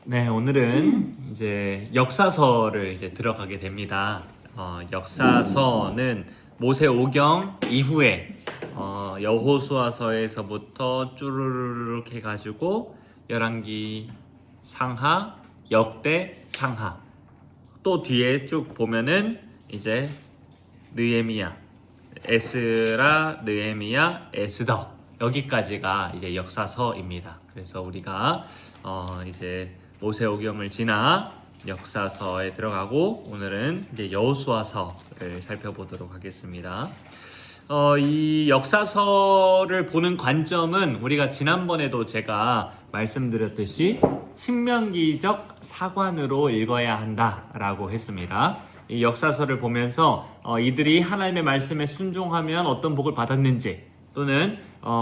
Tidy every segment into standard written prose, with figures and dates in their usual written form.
네, 오늘은 이제 역사서를 이제 들어가게 됩니다. 역사서는 모세오경 이후에 여호수아서에서부터 쭈루루룩 해가지고 열왕기 상하, 역대 상하, 또 뒤에 쭉 보면은 이제 느헤미야, 에스라, 느헤미야, 에스더 여기까지가 이제 역사서입니다. 그래서 우리가 이제 모세오경을 지나 역사서에 들어가고 오늘은 이제 여호수아서를 살펴보도록 하겠습니다. 이 역사서를 보는 관점은 우리가 지난번에도 제가 말씀드렸듯이 신명기적 사관으로 읽어야 한다라고 했습니다. 이 역사서를 보면서 이들이 하나님의 말씀에 순종하면 어떤 복을 받았는지 또는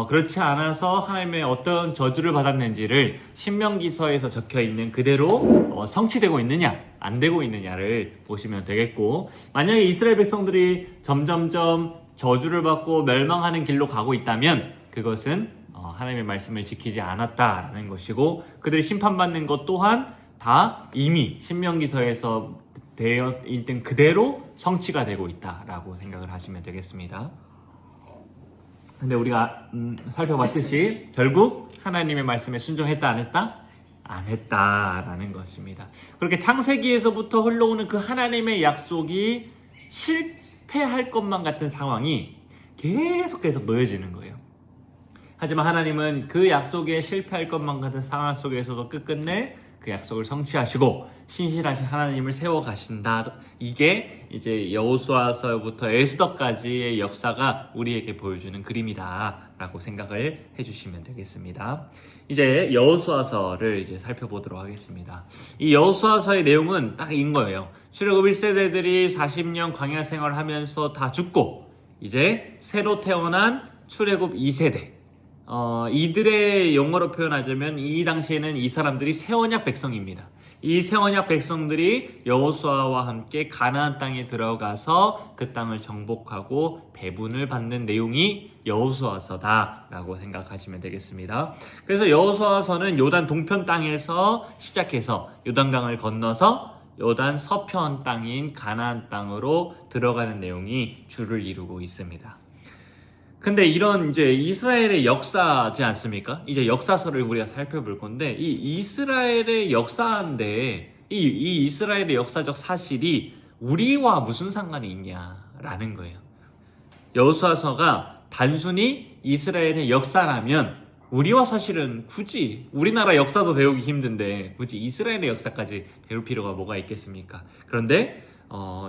그렇지 않아서 하나님의 어떤 저주를 받았는지를 신명기서에서 적혀 있는 그대로 성취되고 있느냐 안 되고 있느냐를 보시면 되겠고, 만약에 이스라엘 백성들이 점점점 저주를 받고 멸망하는 길로 가고 있다면 그것은 하나님의 말씀을 지키지 않았다라는 것이고, 그들이 심판받는 것 또한 다 이미 신명기서에서 되어 있는 그대로 성취가 되고 있다라고 생각을 하시면 되겠습니다. 근데 우리가 살펴봤듯이 결국 하나님의 말씀에 순종했다 안 했다? 안 했다라는 것입니다. 그렇게 창세기에서부터 흘러오는 그 하나님의 약속이 실패할 것만 같은 상황이 계속 놓여지는 거예요. 하지만 하나님은 그 약속에 실패할 것만 같은 상황 속에서도 끝끝내 그 약속을 성취하시고 신실하신 하나님을 세워가신다. 이게 이제 여호수아서부터 에스더까지의 역사가 우리에게 보여주는 그림이다 라고 생각을 해주시면 되겠습니다. 이제 여호수아서를 이제 살펴보도록 하겠습니다. 이 여호수아서의 내용은 딱 인 거예요. 출애굽 1세대들이 40년 광야 생활을 하면서 다 죽고 이제 새로 태어난 출애굽 2세대, 이들의 용어로 표현하자면 이 당시에는 이 사람들이 새 언약 백성입니다. 이 새 언약 백성들이 여호수아와 함께 가나안 땅에 들어가서 그 땅을 정복하고 배분을 받는 내용이 여호수아서다라고 생각하시면 되겠습니다. 그래서 여호수아서는 요단 동편 땅에서 시작해서 요단강을 건너서 요단 서편 땅인 가나안 땅으로 들어가는 내용이 주를 이루고 있습니다. 근데 이런 이제 이스라엘의 역사지 않습니까? 이제 역사서를 우리가 살펴볼 건데, 이 이스라엘의 역사인데 이 이스라엘의 역사적 사실이 우리와 무슨 상관이 있냐라는 거예요. 여호수아서가 단순히 이스라엘의 역사라면 우리와 사실은 굳이 우리나라 역사도 배우기 힘든데 굳이 이스라엘의 역사까지 배울 필요가 뭐가 있겠습니까? 그런데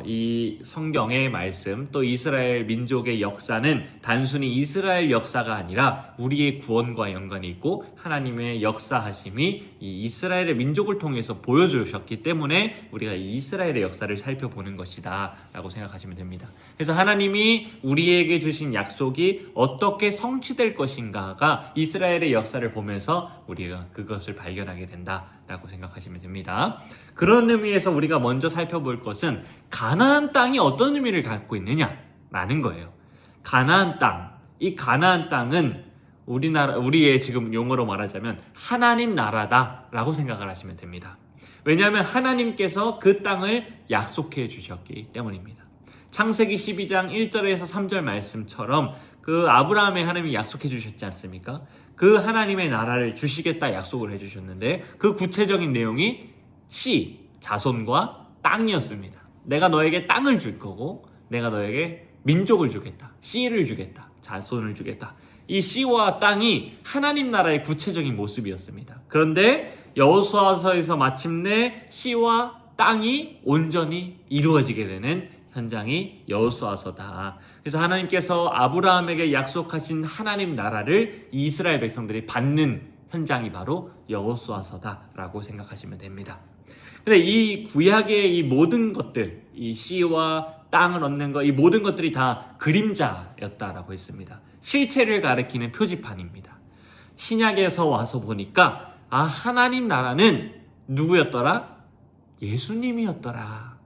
이 성경의 말씀, 또 이스라엘 민족의 역사는 단순히 이스라엘 역사가 아니라 우리의 구원과 연관이 있고 하나님의 역사하심이 이 이스라엘의 민족을 통해서 보여주셨기 때문에 우리가 이 이스라엘의 역사를 살펴보는 것이다 라고 생각하시면 됩니다. 그래서 하나님이 우리에게 주신 약속이 어떻게 성취될 것인가가 이스라엘의 역사를 보면서 우리가 그것을 발견하게 된다 라고 생각하시면 됩니다. 그런 의미에서 우리가 먼저 살펴볼 것은 가나안 땅이 어떤 의미를 갖고 있느냐라는 거예요. 가나안 땅, 이 가나안 땅은 우리의 지금 용어로 말하자면 하나님 나라다라고 생각을 하시면 됩니다. 왜냐하면 하나님께서 그 땅을 약속해 주셨기 때문입니다. 창세기 12장 1절에서 3절 말씀처럼 그 아브라함의 하나님이 약속해 주셨지 않습니까? 그 하나님의 나라를 주시겠다 약속을 해주셨는데 그 구체적인 내용이 자손과 땅이었습니다. 내가 너에게 땅을 줄 거고 내가 너에게 민족을 주겠다. 씨를 주겠다. 자손을 주겠다. 이 씨와 땅이 하나님 나라의 구체적인 모습이었습니다. 그런데 여호수아서에서 마침내 씨와 땅이 온전히 이루어지게 되는 현장이 여호수아서다. 그래서 하나님께서 아브라함에게 약속하신 하나님 나라를 이스라엘 백성들이 받는 현장이 바로 여호수아서다라고 생각하시면 됩니다. 근데 이 구약의 이 모든 것들, 이 씨와 땅을 얻는 것, 이 모든 것들이 다 그림자였다라고 했습니다. 실체를 가리키는 표지판입니다. 신약에서 와서 보니까 하나님 나라는 누구였더라? 예수님이었더라.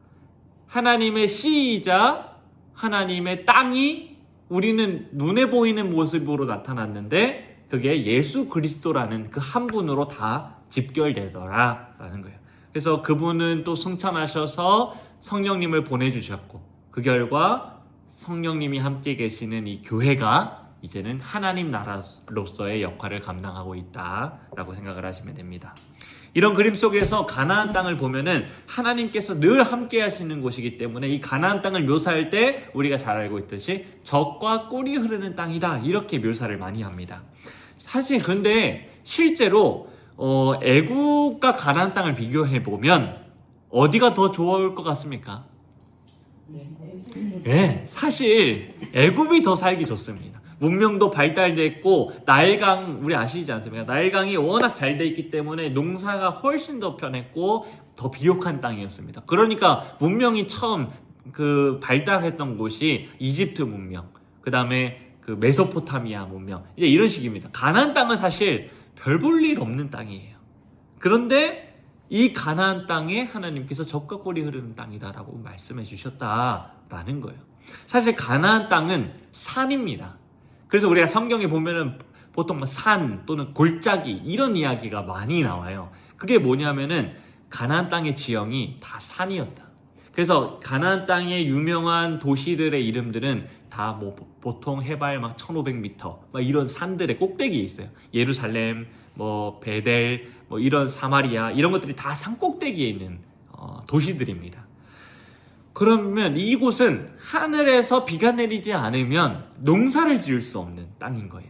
하나님의 씨이자 하나님의 땅이 우리는 눈에 보이는 모습으로 나타났는데 그게 예수 그리스도라는 그 한 분으로 다 집결되더라라는 거예요. 그래서 그분은 또 승천하셔서 성령님을 보내주셨고 그 결과 성령님이 함께 계시는 이 교회가 이제는 하나님 나라로서의 역할을 감당하고 있다라고 생각을 하시면 됩니다. 이런 그림 속에서 가나안 땅을 보면은 하나님께서 늘 함께 하시는 곳이기 때문에 이 가나안 땅을 묘사할 때 우리가 잘 알고 있듯이 젖과 꿀이 흐르는 땅이다 이렇게 묘사를 많이 합니다. 사실 근데 실제로 애굽과 가나안 땅을 비교해 보면 어디가 더 좋을 것 같습니까? 네, 사실 애굽이 더 살기 좋습니다. 문명도 발달됐고 나일강 우리 아시지 않습니까? 나일강이 워낙 잘 돼 있기 때문에 농사가 훨씬 더 편했고 더 비옥한 땅이었습니다. 그러니까 문명이 처음 발달했던 곳이 이집트 문명, 그 다음에 그 메소포타미아 문명 이제 이런 식입니다. 가나안 땅은 사실 별 볼 일 없는 땅이에요. 그런데 이 가나안 땅에 하나님께서 젖과 꿀이 흐르는 땅이다라고 말씀해 주셨다라는 거예요. 사실 가나안 땅은 산입니다. 그래서 우리가 성경에 보면은 보통 산 또는 골짜기 이런 이야기가 많이 나와요. 그게 뭐냐면은 가나안 땅의 지형이 다 산이었다. 그래서 가나안 땅의 유명한 도시들의 이름들은 다 뭐 보통 해발 막 1500m 막 이런 산들의 꼭대기에 있어요. 예루살렘, 뭐 베델, 뭐 이런 사마리아 이런 것들이 다 산 꼭대기에 있는 도시들입니다. 그러면 이곳은 하늘에서 비가 내리지 않으면 농사를 지을 수 없는 땅인 거예요.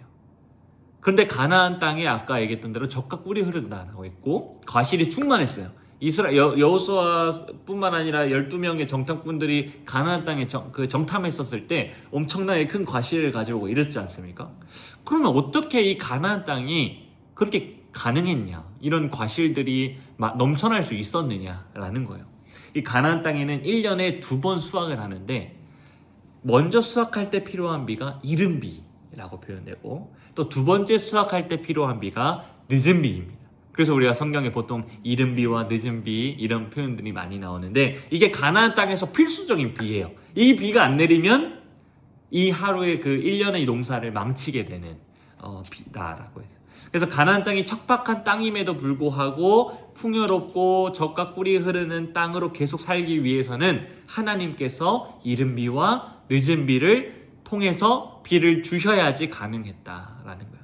그런데 가나안 땅에 아까 얘기했던 대로 젖과 꿀이 흐른다고 했고 과실이 충만했어요. 여호수아뿐만 아니라 12명의 정탐꾼들이 가나안 땅에 정탐했었을 때 엄청나게 큰 과실을 가져오고 이랬지 않습니까? 그러면 어떻게 이 가나안 땅이 그렇게 가능했냐? 이런 과실들이 넘쳐날 수 있었느냐라는 거예요. 이 가나안 땅에는 1년에 2번 수확을 하는데 먼저 수확할 때 필요한 비가 이른 비라고 표현되고 또 두 번째 수확할 때 필요한 비가 늦은 비입니다. 그래서 우리가 성경에 보통 이른 비와 늦은 비 이런 표현들이 많이 나오는데 이게 가나안 땅에서 필수적인 비예요. 이 비가 안 내리면 이 하루의 1년의 농사를 망치게 되는 비다라고 해서 그래서 가나안 땅이 척박한 땅임에도 불구하고 풍요롭고 젖과 꿀이 흐르는 땅으로 계속 살기 위해서는 하나님께서 이른 비와 늦은 비를 통해서 비를 주셔야지 가능했다라는 거예요.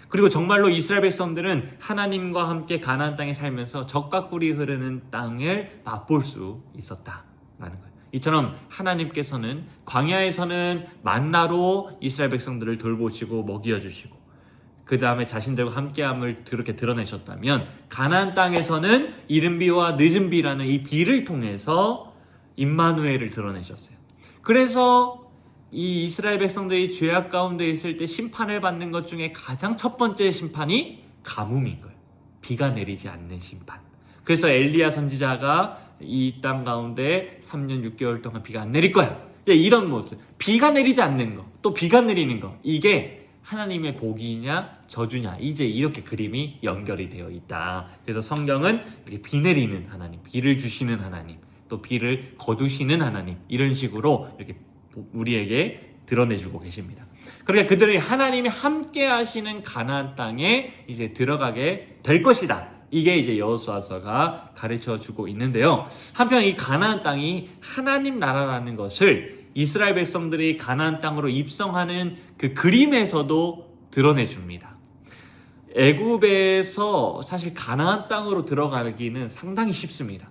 그리고 정말로 이스라엘 백성들은 하나님과 함께 가나안 땅에 살면서 젖과 꿀이 흐르는 땅을 맛볼 수 있었다라는 거예요. 이처럼 하나님께서는 광야에서는 만나로 이스라엘 백성들을 돌보시고 먹여주시고 그 다음에 자신들과 함께함을 그렇게 드러내셨다면 가나안 땅에서는 이른 비와 늦은 비라는 이 비를 통해서 임마누엘을 드러내셨어요. 그래서 이 이스라엘 백성들이 죄악 가운데 있을 때 심판을 받는 것 중에 가장 첫 번째 심판이 가뭄인 거예요. 비가 내리지 않는 심판. 그래서 엘리야 선지자가 이 땅 가운데 3년 6개월 동안 비가 안 내릴 거야. 이런 모습. 비가 내리지 않는 거, 또 비가 내리는 거. 이게 하나님의 복이냐 저주냐 이제 이렇게 그림이 연결이 되어 있다. 그래서 성경은 이렇게 비 내리는 하나님, 비를 주시는 하나님, 또 비를 거두시는 하나님 이런 식으로 이렇게 우리에게 드러내주고 계십니다. 그러니까 그들이 하나님이 함께 하시는 가나안 땅에 이제 들어가게 될 것이다. 이게 이제 여호수아서가 가르쳐주고 있는데요. 한편 이 가나안 땅이 하나님 나라라는 것을 이스라엘 백성들이 가나안 땅으로 입성하는 그 그림에서도 드러내줍니다. 애굽에서 사실 가나안 땅으로 들어가기는 상당히 쉽습니다.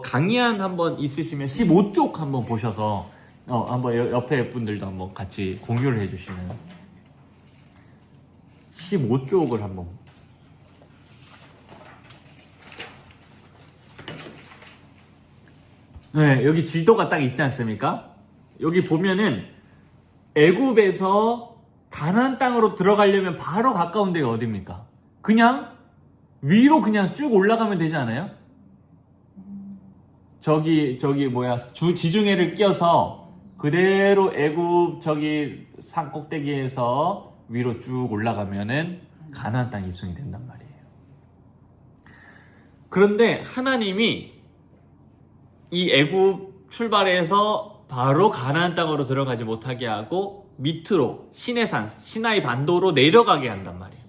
강의안 한번 있으시면 15쪽 한번 보셔서 한번 옆에 분들도 한번 같이 공유를 해주시면 15쪽을 한번 네, 여기 지도가 딱 있지 않습니까? 여기 보면은 애굽에서 가나안 땅으로 들어가려면 바로 가까운 데가 어디입니까? 그냥 위로 그냥 쭉 올라가면 되지 않아요? 저기 지중해를 끼워서 그대로 애굽 저기 산 꼭대기에서 위로 쭉 올라가면은 가나안 땅 입성이 된단 말이에요. 그런데 하나님이 이 애굽 출발해서 바로 가나안 땅으로 들어가지 못하게 하고 밑으로 시내산, 시나이 반도로 내려가게 한단 말이에요.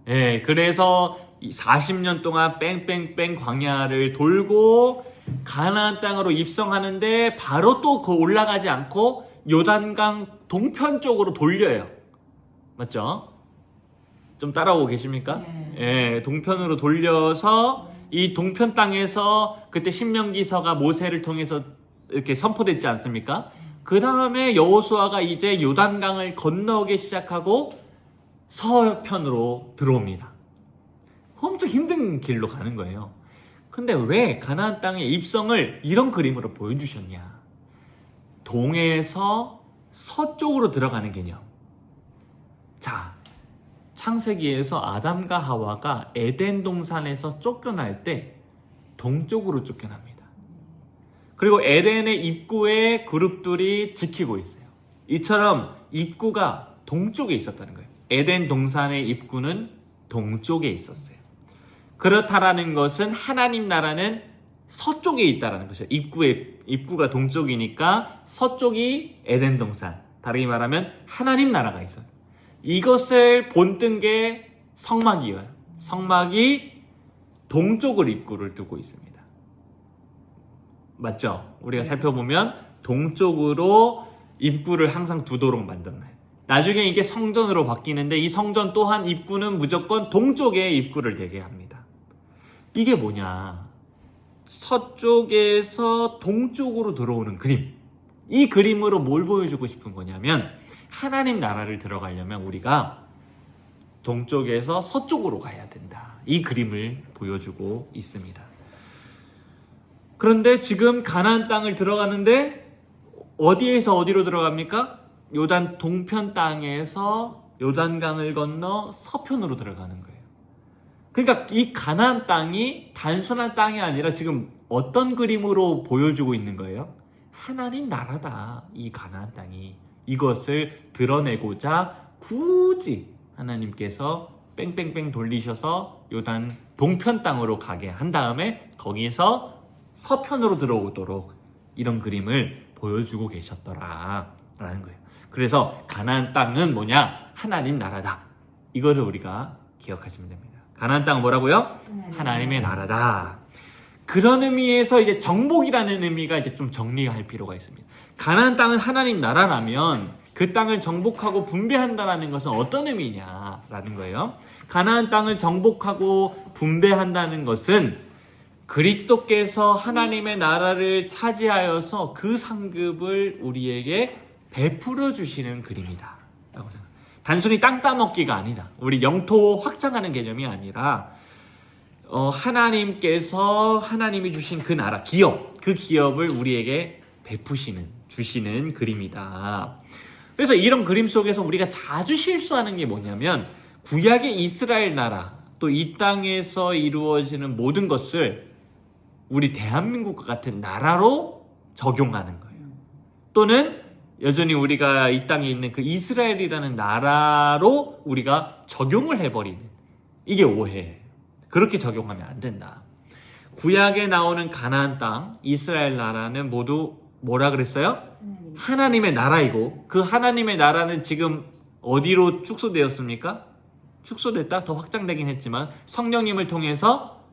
예, 그래서 40년 동안 뺑뺑뺑 광야를 돌고 가나안 땅으로 입성하는데 바로 또 그 올라가지 않고 요단강 동편 쪽으로 돌려요. 맞죠? 좀 따라오고 계십니까? 네. 예, 동편으로 돌려서 이 동편 땅에서 그때 신명기서가 모세를 통해서 이렇게 선포됐지 않습니까? 그 다음에 여호수아가 이제 요단강을 건너오기 시작하고 서편으로 들어옵니다. 엄청 힘든 길로 가는 거예요. 근데 왜 가나안 땅의 입성을 이런 그림으로 보여주셨냐? 동에서 서쪽으로 들어가는 개념. 자, 창세기에서 아담과 하와가 에덴 동산에서 쫓겨날 때 동쪽으로 쫓겨납니다. 그리고 에덴의 입구에 그룹들이 지키고 있어요. 이처럼 입구가 동쪽에 있었다는 거예요. 에덴 동산의 입구는 동쪽에 있었어요. 그렇다라는 것은 하나님 나라는 서쪽에 있다라는 것이죠. 입구가 동쪽이니까 서쪽이 에덴 동산. 다르게 말하면 하나님 나라가 있어요. 이것을 본뜬 게 성막이에요. 성막이 동쪽을 입구를 두고 있습니다. 맞죠? 우리가 살펴보면 동쪽으로 입구를 항상 두도록 만들어놔요. 나중에 이게 성전으로 바뀌는데 이 성전 또한 입구는 무조건 동쪽에 입구를 대게 합니다. 이게 뭐냐? 서쪽에서 동쪽으로 들어오는 그림. 이 그림으로 뭘 보여주고 싶은 거냐면 하나님 나라를 들어가려면 우리가 동쪽에서 서쪽으로 가야 된다. 이 그림을 보여주고 있습니다. 그런데 지금 가나안 땅을 들어가는데 어디에서 어디로 들어갑니까? 요단 동편 땅에서 요단강을 건너 서편으로 들어가는 거예요. 그러니까 이 가나안 땅이 단순한 땅이 아니라 지금 어떤 그림으로 보여주고 있는 거예요? 하나님 나라다. 이 가나안 땅이. 이것을 드러내고자 굳이 하나님께서 뺑뺑뺑 돌리셔서 요단 동편 땅으로 가게 한 다음에 거기서 서편으로 들어오도록 이런 그림을 보여주고 계셨더라 라는 거예요. 그래서 가나안 땅은 뭐냐? 하나님 나라다. 이거를 우리가 기억하시면 됩니다. 가나안 땅은 뭐라고요? 하나님의 나라다. 그런 의미에서 이제 정복이라는 의미가 이제 좀 정리할 필요가 있습니다. 가나안 땅은 하나님 나라라면 그 땅을 정복하고 분배한다는 것은 어떤 의미냐라는 거예요. 가나안 땅을 정복하고 분배한다는 것은 그리스도께서 하나님의 나라를 차지하여서 그 상급을 우리에게 베풀어 주시는 그림이다. 단순히 땅 따먹기가 아니다. 우리 영토 확장하는 개념이 아니라 하나님께서 하나님이 주신 그 나라, 기업, 그 기업을 우리에게 주시는 그림이다. 그래서 이런 그림 속에서 우리가 자주 실수하는 게 뭐냐면 구약의 이스라엘 나라, 또 이 땅에서 이루어지는 모든 것을 우리 대한민국과 같은 나라로 적용하는 거예요. 또는 여전히 우리가 이 땅에 있는 그 이스라엘이라는 나라로 우리가 적용을 해버리는, 이게 오해예요. 그렇게 적용하면 안 된다. 구약에 나오는 가나안 땅, 이스라엘 나라는 모두 뭐라 그랬어요? 하나님의 나라이고, 그 하나님의 나라는 지금 어디로 축소되었습니까? 축소됐다? 더 확장되긴 했지만 성령님을 통해서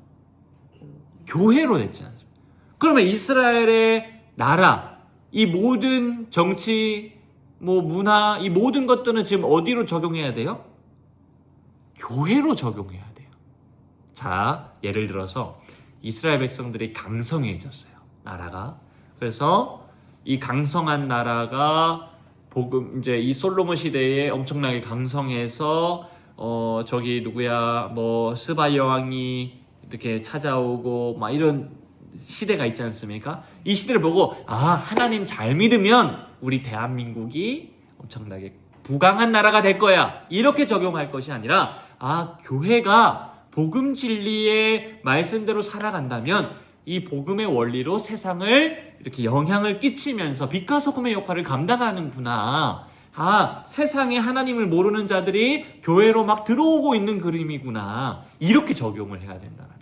교회로 됐지 않습니까? 그러면 이스라엘의 나라, 이 모든 정치, 문화, 이 모든 것들은 지금 어디로 적용해야 돼요? 교회로 적용해야 돼요. 자, 예를 들어서 이스라엘 백성들이 강성해졌어요. 나라가. 그래서 이 강성한 나라가 이제 이 솔로몬 시대에 엄청나게 강성해서 저기 누구야 스바 여왕이 이렇게 찾아오고 막 이런 시대가 있지 않습니까? 이 시대를 보고 하나님 잘 믿으면 우리 대한민국이 엄청나게 부강한 나라가 될 거야. 이렇게 적용할 것이 아니라 교회가 복음 진리의 말씀대로 살아간다면 이 복음의 원리로 세상을 이렇게 영향을 끼치면서 빛과 소금의 역할을 감당하는구나. 세상에 하나님을 모르는 자들이 교회로 막 들어오고 있는 그림이구나. 이렇게 적용을 해야 된다는 거예요.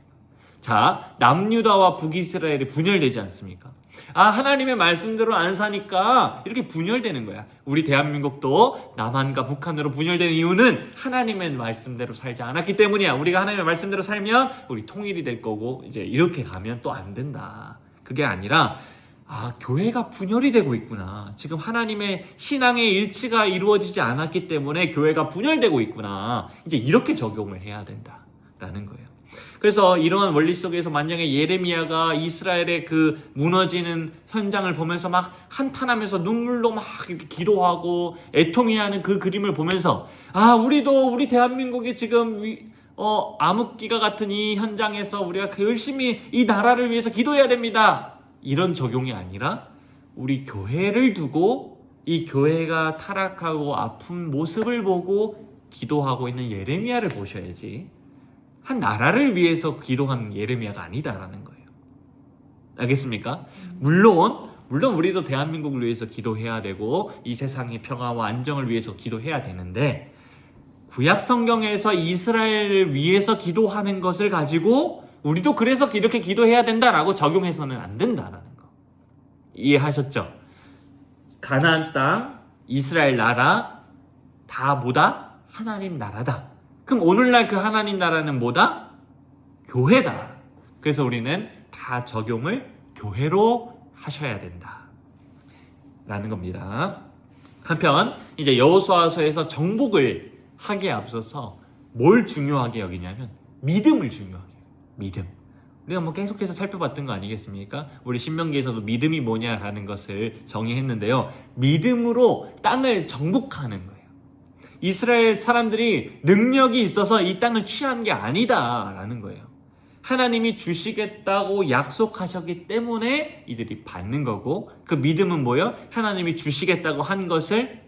자, 남유다와 북이스라엘이 분열되지 않습니까? 아, 하나님의 말씀대로 안 사니까 이렇게 분열되는 거야. 우리 대한민국도 남한과 북한으로 분열되는 이유는 하나님의 말씀대로 살지 않았기 때문이야. 우리가 하나님의 말씀대로 살면 우리 통일이 될 거고, 이제 이렇게 가면 또 안 된다. 그게 아니라, 아, 교회가 분열이 되고 있구나. 지금 하나님의 신앙의 일치가 이루어지지 않았기 때문에 교회가 분열되고 있구나. 이제 이렇게 적용을 해야 된다라는 거예요. 그래서 이러한 원리 속에서 만약에 예레미야가 이스라엘의 그 무너지는 현장을 보면서 막 한탄하면서 눈물로 막 이렇게 기도하고 애통해하는 그 그림을 보면서, 아, 우리도 우리 대한민국이 지금 암흑기가 같은 이 현장에서 우리가 열심히 이 나라를 위해서 기도해야 됩니다. 이런 적용이 아니라 우리 교회를 두고 이 교회가 타락하고 아픈 모습을 보고 기도하고 있는 예레미야를 보셔야지, 한 나라를 위해서 기도한 예레미야가 아니다라는 거예요. 알겠습니까? 물론 우리도 대한민국을 위해서 기도해야 되고 이 세상의 평화와 안정을 위해서 기도해야 되는데, 구약 성경에서 이스라엘을 위해서 기도하는 것을 가지고 우리도 그래서 이렇게 기도해야 된다라고 적용해서는 안 된다라는 거. 이해하셨죠? 가나안 땅, 이스라엘 나라 다 뭐다? 하나님 나라다. 그럼 오늘날 그 하나님 나라는 뭐다? 교회다. 그래서 우리는 다 적용을 교회로 하셔야 된다 라는 겁니다. 한편 이제 여호수아서에서 정복을 하기에 앞서서 뭘 중요하게 여기냐면 믿음을 중요하게 여겨요. 믿음. 우리가 뭐 계속해서 살펴봤던 거 아니겠습니까? 우리 신명기에서도 믿음이 뭐냐라는 것을 정의했는데요. 믿음으로 땅을 정복하는 거예요. 이스라엘 사람들이 능력이 있어서 이 땅을 취한 게 아니다라는 거예요. 하나님이 주시겠다고 약속하셨기 때문에 이들이 받는 거고, 그 믿음은 뭐예요? 하나님이 주시겠다고 한 것을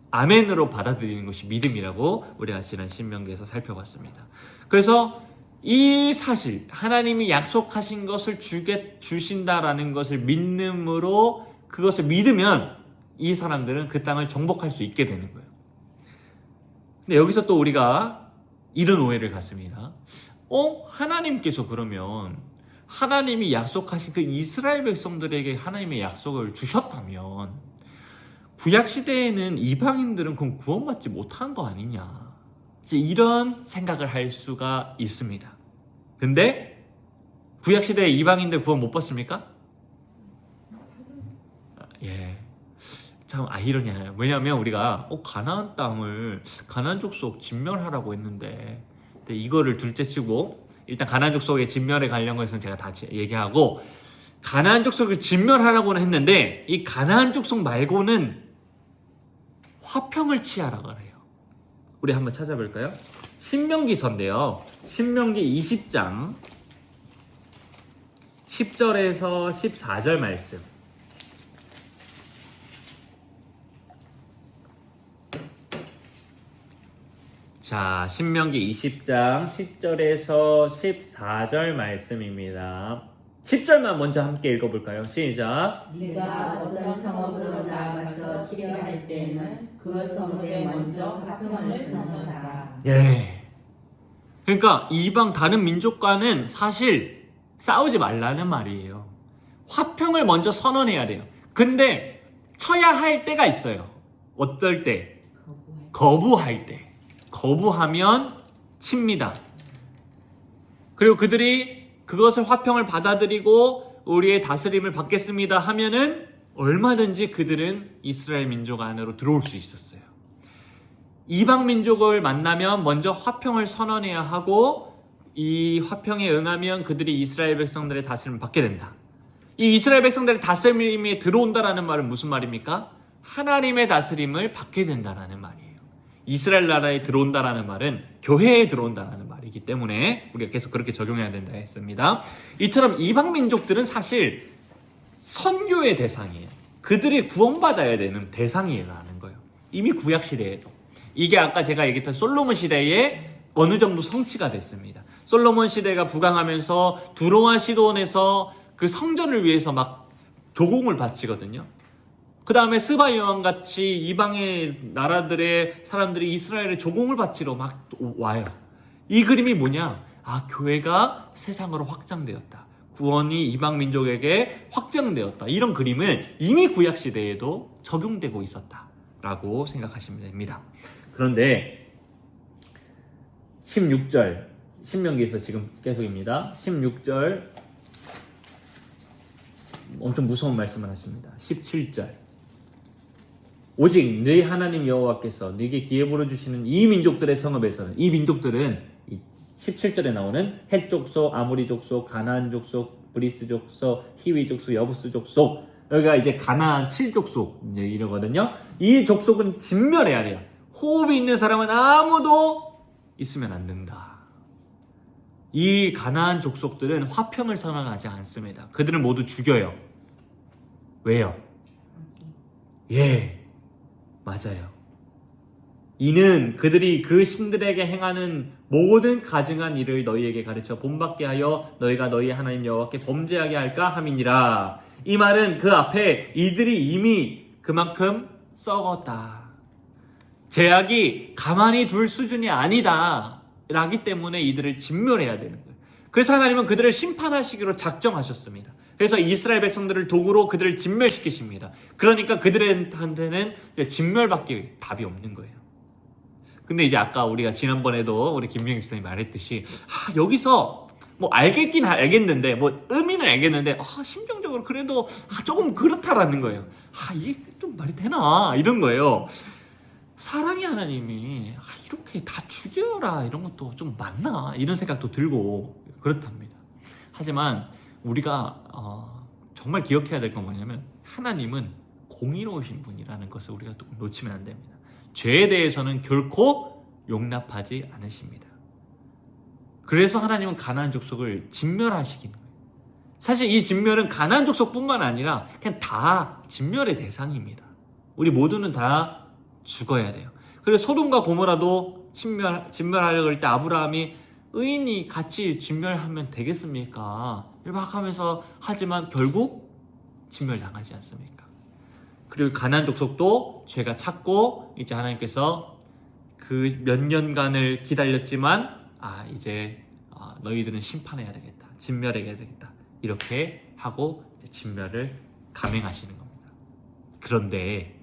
아멘으로 받아들이는 것이 믿음이라고 우리가 지난 신명기에서 살펴봤습니다. 그래서 이 사실, 하나님이 약속하신 것을 주신다라는 것을 믿음으로, 그것을 믿으면 이 사람들은 그 땅을 정복할 수 있게 되는 거예요. 근데 여기서 또 우리가 이런 오해를 갖습니다. 하나님께서 그러면 하나님이 약속하신 그 이스라엘 백성들에게 하나님의 약속을 주셨다면 구약시대에는 이방인들은 그럼 구원받지 못한 거 아니냐, 이제 이런 생각을 할 수가 있습니다. 근데 구약시대에 이방인들 구원 못 받습니까? 예, 참 아이러니해요. 왜냐하면 우리가 가나안 땅을 가나안 족속 진멸하라고 했는데, 근데 이거를 둘째치고 일단 가나안 족속의 진멸에 관련 것은 제가 다 얘기하고, 가나안 족속을 진멸하라고는 했는데 이 가나안 족속 말고는 화평을 취하라고 해요. 우리 한번 찾아볼까요? 신명기서인데요. 신명기 20장 10절에서 14절 말씀. 자, 신명기 20장 10절에서 14절 말씀입니다. 10절만 먼저 함께 읽어볼까요? 시작. 네가 어떤 성읍으로 나아가서 치료할 때에는 그 성읍에 먼저 화평을 선언하라. 예. 그러니까 이방 다른 민족과는 사실 싸우지 말라는 말이에요. 화평을 먼저 선언해야 돼요. 근데 쳐야 할 때가 있어요. 어떨 때? 거부할 때. 거부하면 칩니다. 그리고 그들이 그것을 화평을 받아들이고 우리의 다스림을 받겠습니다 하면은 얼마든지 그들은 이스라엘 민족 안으로 들어올 수 있었어요. 이방 민족을 만나면 먼저 화평을 선언해야 하고, 이 화평에 응하면 그들이 이스라엘 백성들의 다스림을 받게 된다. 이 이스라엘 백성들의 다스림에 들어온다라는 말은 무슨 말입니까? 하나님의 다스림을 받게 된다라는 말이에요. 이스라엘 나라에 들어온다라는 말은 교회에 들어온다라는 말이기 때문에 우리가 계속 그렇게 적용해야 된다 했습니다. 이처럼 이방 민족들은 사실 선교의 대상이에요. 그들이 구원받아야 되는 대상이라는 거예요. 이미 구약 시대에도. 이게 아까 제가 얘기했던 솔로몬 시대에 어느 정도 성취가 됐습니다. 솔로몬 시대가 부강하면서 두로와 시돈에서 그 성전을 위해서 막 조공을 바치거든요. 그 다음에 스바 여왕 같이 이방의 나라들의 사람들이 이스라엘의 조공을 바치러 막 와요. 이 그림이 뭐냐? 교회가 세상으로 확장되었다. 구원이 이방 민족에게 확정되었다. 이런 그림은 이미 구약 시대에도 적용되고 있었다라고 생각하시면 됩니다. 그런데 16절 신명기에서 지금 계속입니다. 16절 엄청 무서운 말씀을 하십니다. 17절 오직 너희 하나님 여호와께서 너희에게 기회 부어주시는 이 민족들의 성읍에서는, 이 민족들은 17절에 나오는 헷 족속, 아모리 족속, 가나안 족속, 브리스 족속, 히위 족속, 여부스 족속, 여기가 이제 가나안 7족속 이제 이러거든요. 이 족속은 진멸해야 돼요. 호흡이 있는 사람은 아무도 있으면 안 된다. 이 가나안 족속들은 화평을 선언하지 않습니다. 그들은 모두 죽여요. 왜요? 예, 맞아요. 이는 그들이 그 신들에게 행하는 모든 가증한 일을 너희에게 가르쳐 본받게 하여 너희가 너희 하나님 여호와께 범죄하게 할까 함이니라. 이 말은 그 앞에 이들이 이미 그만큼 썩었다. 제약이 가만히 둘 수준이 아니다 라기 때문에 이들을 진멸해야 되는 거예요. 그래서 하나님은 그들을 심판하시기로 작정하셨습니다. 그래서 이스라엘 백성들을 도구로 그들을 진멸시키십니다. 그러니까 그들한테는 진멸밖에 답이 없는 거예요. 근데 이제 아까 우리가 지난번에도 우리 김명희 지사님이 말했듯이 여기서 뭐 알겠긴 알겠는데 뭐 의미는 알겠는데 심정적으로 그래도 조금 그렇다라는 거예요. 이게 좀 말이 되나 이런 거예요. 사랑의 하나님이 이렇게 다 죽여라 이런 것도 좀 맞나 이런 생각도 들고 그렇답니다. 하지만 우리가 정말 기억해야 될 건 뭐냐면 하나님은 공의로우신 분이라는 것을 우리가 또 놓치면 안 됩니다. 죄에 대해서는 결코 용납하지 않으십니다. 그래서 하나님은 가나안 족속을 진멸하시기는 거예요. 사실 이 진멸은 가나안 족속뿐만 아니라 그냥 다 진멸의 대상입니다. 우리 모두는 다 죽어야 돼요. 그래서 소돔과 고모라도 진멸하려고 할 때 아브라함이 의인이 같이 진멸하면 되겠습니까? 막 하면서 하지만 결국 진멸당하지 않습니까? 그리고 가나안 족속도 죄가 찼고 이제 하나님께서 그 몇 년간을 기다렸지만 이제 너희들은 심판해야 되겠다. 진멸해야 되겠다. 이렇게 하고 이제 진멸을 감행하시는 겁니다. 그런데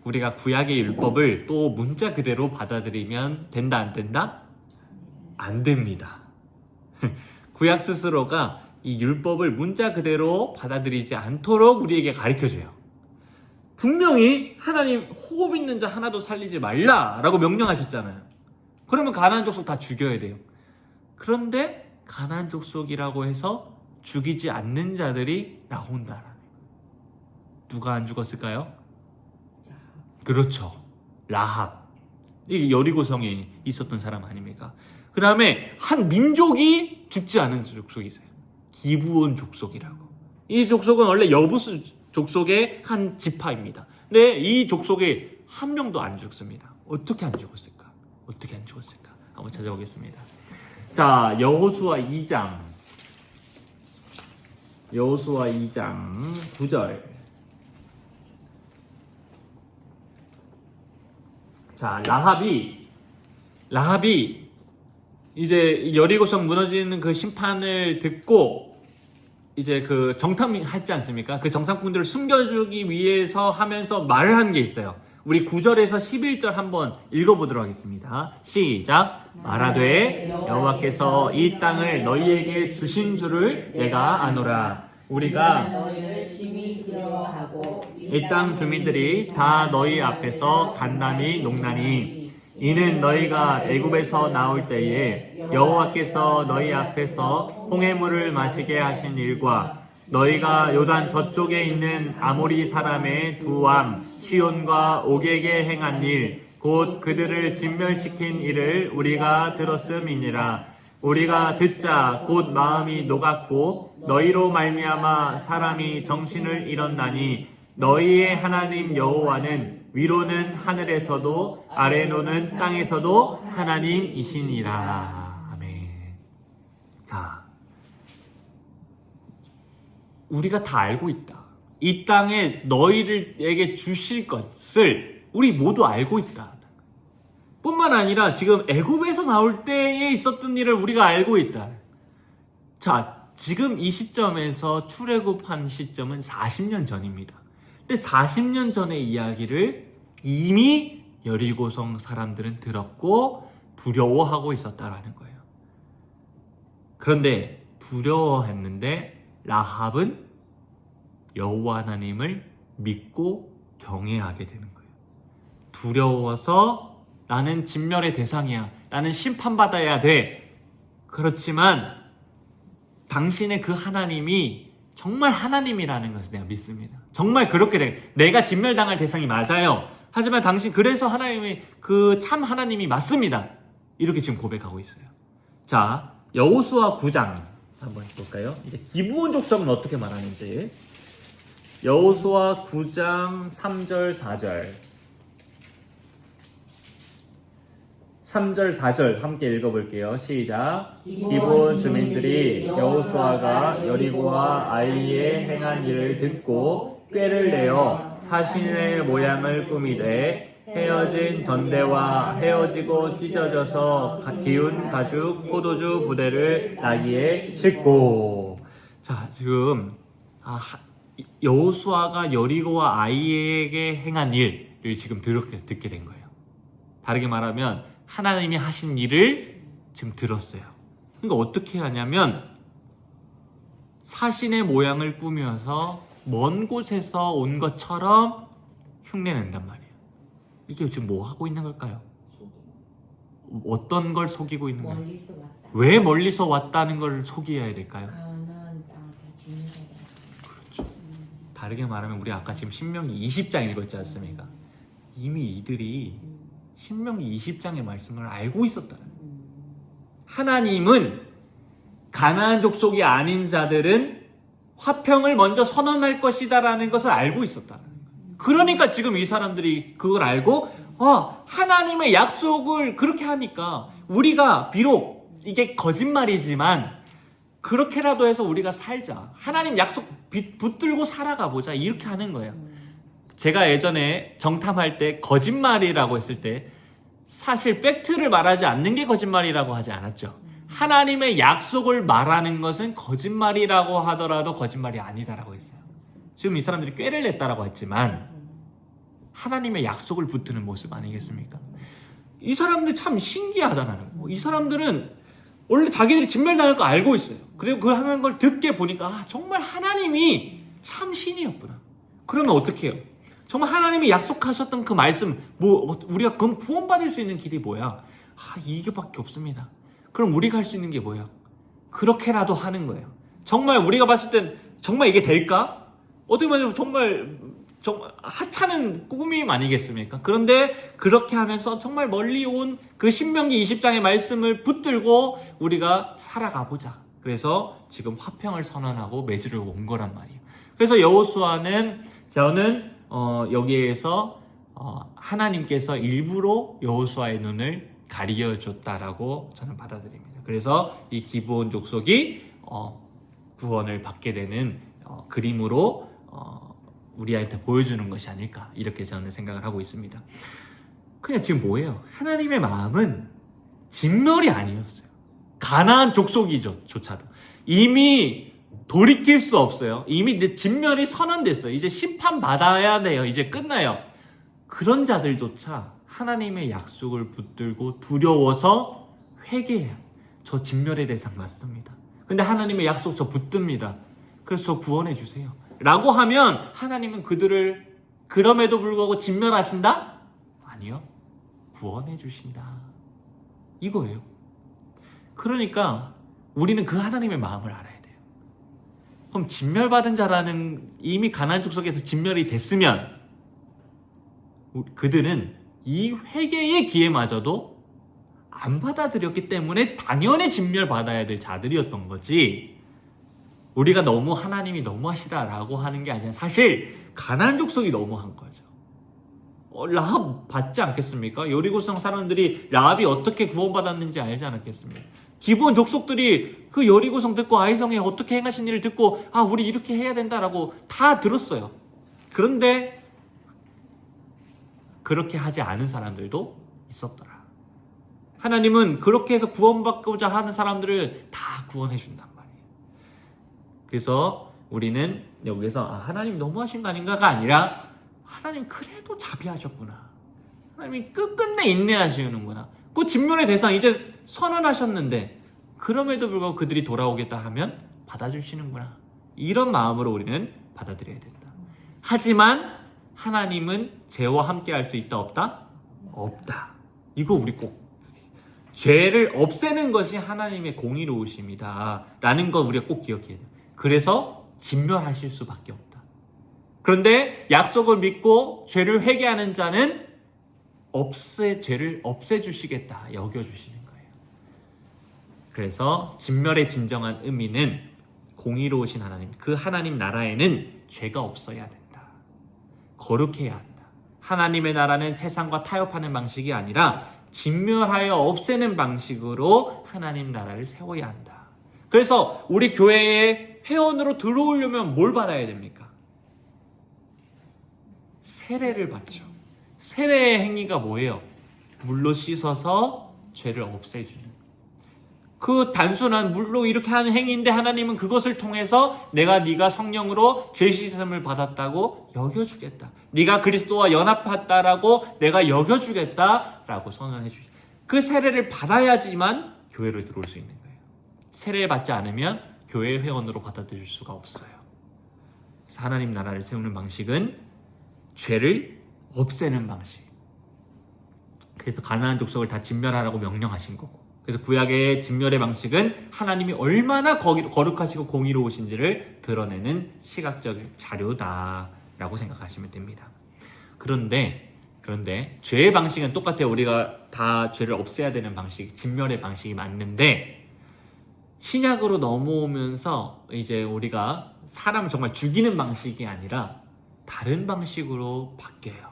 우리가 구약의 율법을 또 문자 그대로 받아들이면 된다 안 된다? 안 됩니다. 구약 스스로가 이 율법을 문자 그대로 받아들이지 않도록 우리에게 가르쳐줘요. 분명히 하나님 호흡 있는 자 하나도 살리지 말라라고 명령하셨잖아요. 그러면 가나안 족속 다 죽여야 돼요. 그런데 가나안 족속이라고 해서 죽이지 않는 자들이 나온다라는 거예요. 누가 안 죽었을까요? 그렇죠. 라합. 이 여리고성에 있었던 사람 아닙니까? 그 다음에 한 민족이 죽지 않은 족속이 있어요. 기브온 족속이라고. 이 족속은 원래 여부스 족속의 한 지파입니다. 근데 이 족속에 한 명도 안 죽습니다. 어떻게 안 죽었을까? 한번 찾아보겠습니다. 자, 여호수아 2장 9절. 자, 라합이 이제 여리고성 무너지는 그 심판을 듣고 이제 그 정탐했지 않습니까? 그 정탐꾼들을 숨겨주기 위해서 하면서 말을 한 게 있어요. 우리 9절에서 11절 한번 읽어보도록 하겠습니다. 시작. 말하되 여호와께서 이 땅을 너희에게 주신 줄을 내가 아노라. 우리가 너희를 심히 두려워하고 이 땅 주민들이 다 너희 앞에서 간담이 농나니 이는 너희가 애굽에서 나올 때에 여호와께서 너희 앞에서 홍해물을 마시게 하신 일과 너희가 요단 저쪽에 있는 아모리 사람의 두 왕 시온과 옥에게 행한 일 곧 그들을 진멸시킨 일을 우리가 들었음이니라. 우리가 듣자 곧 마음이 녹았고 너희로 말미암아 사람이 정신을 잃었나니 너희의 하나님 여호와는 위로는 하늘에서도 아래로는 땅에서도 하나님이시니라. 아멘. 자, 우리가 다 알고 있다. 이 땅에 너희들에게 주실 것을 우리 모두 알고 있다. 뿐만 아니라 지금 애굽에서 나올 때에 있었던 일을 우리가 알고 있다. 자, 지금 이 시점에서 출애굽한 시점은 40년 전입니다. 근데 40년 전의 이야기를 이미 여리고성 사람들은 들었고 두려워하고 있었다라는 거예요. 그런데 두려워했는데 라합은 여호와 하나님을 믿고 경외하게 되는 거예요. 두려워서 나는 진멸의 대상이야. 나는 심판받아야 돼. 그렇지만 당신의 그 하나님이 정말 하나님이라는 것을 내가 믿습니다. 정말 그렇게 돼. 내가 진멸당할 대상이 맞아요. 하지만 당신 그래서 하나님이 그 참 하나님이 맞습니다. 이렇게 지금 고백하고 있어요. 자, 여호수아 9장 한번 볼까요? 이제 기브온 족속은 어떻게 말하는지. 여호수아 9장 3절 4절 3절 4절 함께 읽어볼게요. 시작. 기브온 주민들이 여호수아가 여리고와 아이에 행한 일을 듣고 꾀를 내어 사신의 모양을 꾸미되 헤어진 전대와 헤어지고 찢어져서 기운 가죽 포도주 부대를 나귀에 싣고. 자, 지금 여호수아가 여리고와 아이에게 행한 일을 지금 듣게 된 거예요. 다르게 말하면 하나님이 하신 일을 지금 들었어요. 그러니까 어떻게 하냐면 사신의 모양을 꾸며서 먼 곳에서 온 것처럼 흉내낸단 말이에요. 이게 지금 뭐 하고 있는 걸까요? 어떤 걸 속이고 있는 거예요? 멀리서 왔다. 왜 멀리서 왔다는 걸 속여야 될까요? 가나안 땅을 다 짓는 거다. 그렇죠. 다르게 말하면 우리 아까 지금 신명기 20장 읽었지 않습니까? 이미 이들이 신명기 20장의 말씀을 알고 있었다는 거예요. 하나님은 가나안 족속이 아닌 자들은 화평을 먼저 선언할 것이다라는 것을 알고 있었다는 거예요. 그러니까 지금 이 사람들이 그걸 알고 하나님의 약속을 그렇게 하니까 우리가 비록 이게 거짓말이지만 그렇게라도 해서 우리가 살자. 하나님 약속 붙들고 살아가 보자. 이렇게 하는 거예요. 제가 예전에 정탐할 때 거짓말이라고 했을 때 사실 팩트를 말하지 않는 게 거짓말이라고 하지 않았죠. 하나님의 약속을 말하는 것은 거짓말이라고 하더라도 거짓말이 아니다라고 했어요. 지금 이 사람들이 꾀를 냈다라고 했지만 하나님의 약속을 붙드는 모습 아니겠습니까? 이 사람들 참 신기하다는 거. 이 사람들은 원래 자기들이 진멸당할 거 알고 있어요. 그리고 그 하는 걸 듣게 보니까 정말 하나님이 참 신이었구나. 그러면 어떻게 해요? 정말 하나님이 약속하셨던 그 말씀, 우리가 그럼 구원받을 수 있는 길이 뭐야? 이게밖에 없습니다. 그럼 우리가 할 수 있는 게 뭐야? 그렇게라도 하는 거예요. 정말 우리가 봤을 땐 정말 이게 될까? 어떻게 보면 정말 하찮은 꿈임 아니겠습니까? 그런데 그렇게 하면서 정말 멀리 온 그 신명기 20장의 말씀을 붙들고 우리가 살아가 보자. 그래서 지금 화평을 선언하고 매주를 온 거란 말이에요. 그래서 여호수아는 저는 여기에서 하나님께서 일부러 여호수아의 눈을 가리켜줬다라고 저는 받아들입니다. 그래서 이 기브온 족속이 구원을 받게 되는 그림으로 우리한테 보여주는 것이 아닐까 이렇게 저는 생각을 하고 있습니다. 그냥 지금 뭐예요? 하나님의 마음은 진멸이 아니었어요. 가나안 족속이조차도 이미 돌이킬 수 없어요. 이미 이제 진멸이 선언됐어요. 이제 심판받아야 돼요. 이제 끝나요. 그런 자들조차 하나님의 약속을 붙들고 두려워서 회개해요. 저 진멸의 대상 맞습니다. 근데 하나님의 약속 저 붙듭니다. 그래서 저 구원해 주세요. 라고 하면 하나님은 그들을 그럼에도 불구하고 진멸하신다? 아니요. 구원해 주신다. 이거예요. 그러니까 우리는 그 하나님의 마음을 알아야 돼요. 그럼 진멸받은 자라는 이미 가나안 족속에서 진멸이 됐으면 그들은 이 회개의 기회마저도 안 받아들였기 때문에 당연히 진멸받아야 될 자들이었던 거지. 우리가 너무 하나님이 너무하시다라고 하는 게 아니라 사실 가나안 족속이 너무한 거죠. 라합 받지 않겠습니까? 여리고성 사람들이 라합이 어떻게 구원받았는지 알지 않았겠습니까? 기브온 족속들이 그 여리고성 듣고 아이성에 어떻게 행하신 일을 듣고 우리 이렇게 해야 된다라고 다 들었어요. 그런데 그렇게 하지 않은 사람들도 있었더라. 하나님은 그렇게 해서 구원받고자 하는 사람들을 다 구원해 준단 말이에요. 그래서 우리는 여기서 하나님 너무하신 거 아닌가가 아니라 하나님 그래도 자비하셨구나. 하나님이 끝끝내 인내하시는구나. 그 진멸의 대상 이제 선언하셨는데 그럼에도 불구하고 그들이 돌아오겠다 하면 받아주시는구나. 이런 마음으로 우리는 받아들여야 된다. 하지만 하나님은 죄와 함께 할 수 있다 없다? 없다. 이거 우리 꼭 죄를 없애는 것이 하나님의 공의로우심이다 라는 거 우리가 꼭 기억해야 돼요. 그래서 진멸하실 수밖에 없다. 그런데 약속을 믿고 죄를 회개하는 자는 죄를 없애주시겠다 여겨주시는 거예요. 그래서 진멸의 진정한 의미는 공의로우신 하나님, 그 하나님 나라에는 죄가 없어야 된다. 거룩해야 한다. 하나님의 나라는 세상과 타협하는 방식이 아니라 진멸하여 없애는 방식으로 하나님 나라를 세워야 한다. 그래서 우리 교회에 회원으로 들어오려면 뭘 받아야 됩니까? 세례를 받죠. 세례의 행위가 뭐예요? 물로 씻어서 죄를 없애주는. 그 단순한 물로 이렇게 하는 행위인데 하나님은 그것을 통해서 네가 성령으로 죄 씻음을 받았다고 여겨주겠다. 네가 그리스도와 연합했다라고 내가 여겨주겠다라고 선언해 주시. 그 세례를 받아야지만 교회로 들어올 수 있는 거예요. 세례를 받지 않으면 교회 회원으로 받아들일 수가 없어요. 그래서 하나님 나라를 세우는 방식은 죄를 없애는 방식. 그래서 가나안 족속을 다 진멸하라고 명령하신 거고. 그래서 구약의 진멸의 방식은 하나님이 얼마나 거룩하시고 공의로우신지를 드러내는 시각적 자료다라고 생각하시면 됩니다. 그런데 죄의 방식은 똑같아요. 우리가 다 죄를 없애야 되는 방식, 진멸의 방식이 맞는데 신약으로 넘어오면서 이제 우리가 사람을 정말 죽이는 방식이 아니라 다른 방식으로 바뀌어요.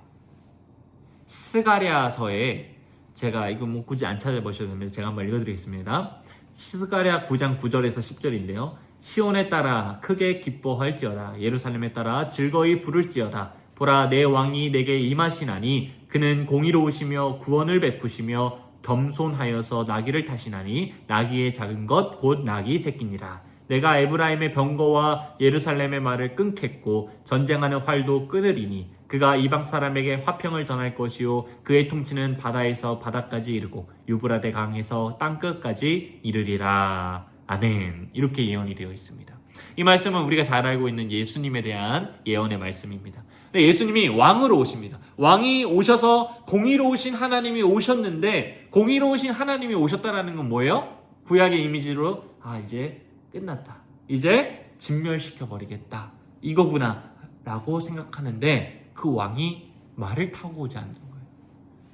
스가랴서에 제가 이거 뭐 굳이 안 찾아보셔도 됩니다. 제가 한번 읽어드리겠습니다. 스가랴 9장 9절에서 10절인데요. 시온에 따라 크게 기뻐할지어다. 예루살렘에 따라 즐거이 부를지어다. 보라, 내 왕이 내게 임하시나니 그는 공의로우시며 구원을 베푸시며 겸손하여서 나귀를 타시나니 나귀의 작은 것 곧 나귀 새끼니라. 내가 에브라임의 병거와 예루살렘의 말을 끊겠고 전쟁하는 활도 끊으리니 그가 이방 사람에게 화평을 전할 것이요 그의 통치는 바다에서 바다까지 이르고 유브라데 강에서 땅끝까지 이르리라. 아멘. 이렇게 예언이 되어 있습니다. 이 말씀은 우리가 잘 알고 있는 예수님에 대한 예언의 말씀입니다. 예수님이 왕으로 오십니다. 왕이 오셔서 공의로우신 하나님이 오셨는데 공의로우신 하나님이 오셨다라는 건 뭐예요? 구약의 이미지로 이제 끝났다. 이제 진멸시켜버리겠다. 이거구나 라고 생각하는데 그 왕이 말을 타고 오지 않는 거예요.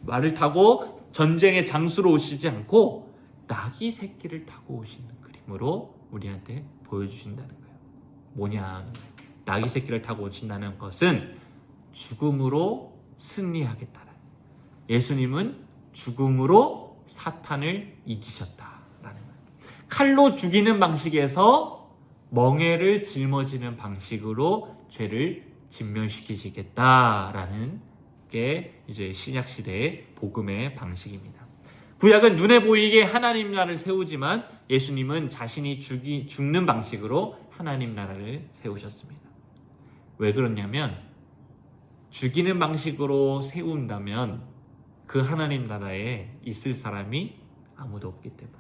말을 타고 전쟁의 장수로 오시지 않고 나귀 새끼를 타고 오시는 그림으로 우리한테 보여주신다는 거예요. 뭐냐? 나귀 새끼를 타고 오신다는 것은 죽음으로 승리하겠다는. 예수님은 죽음으로 사탄을 이기셨다라는 거예요. 칼로 죽이는 방식에서 멍에를 짊어지는 방식으로 죄를 진멸시키시겠다라는 게 이제 신약 시대의 복음의 방식입니다. 구약은 눈에 보이게 하나님 나라를 세우지만 예수님은 자신이 죽는 방식으로 하나님 나라를 세우셨습니다. 왜 그러냐면 죽이는 방식으로 세운다면 그 하나님 나라에 있을 사람이 아무도 없기 때문에.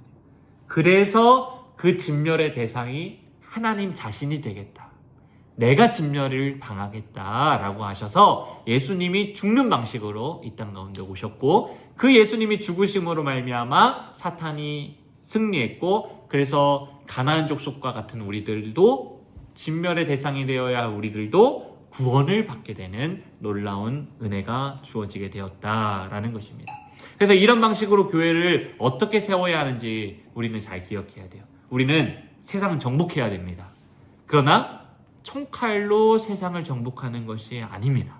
그래서 그 진멸의 대상이 하나님 자신이 되겠다. 내가 진멸을 당하겠다라고 하셔서 예수님이 죽는 방식으로 이 땅 가운데 오셨고 그 예수님이 죽으심으로 말미암아 사탄이 승리했고 그래서 가나안 족속과 같은 우리들도 진멸의 대상이 되어야 할 우리들도 구원을 받게 되는 놀라운 은혜가 주어지게 되었다라는 것입니다. 그래서 이런 방식으로 교회를 어떻게 세워야 하는지 우리는 잘 기억해야 돼요. 우리는 세상을 정복해야 됩니다. 그러나 총칼로 세상을 정복하는 것이 아닙니다.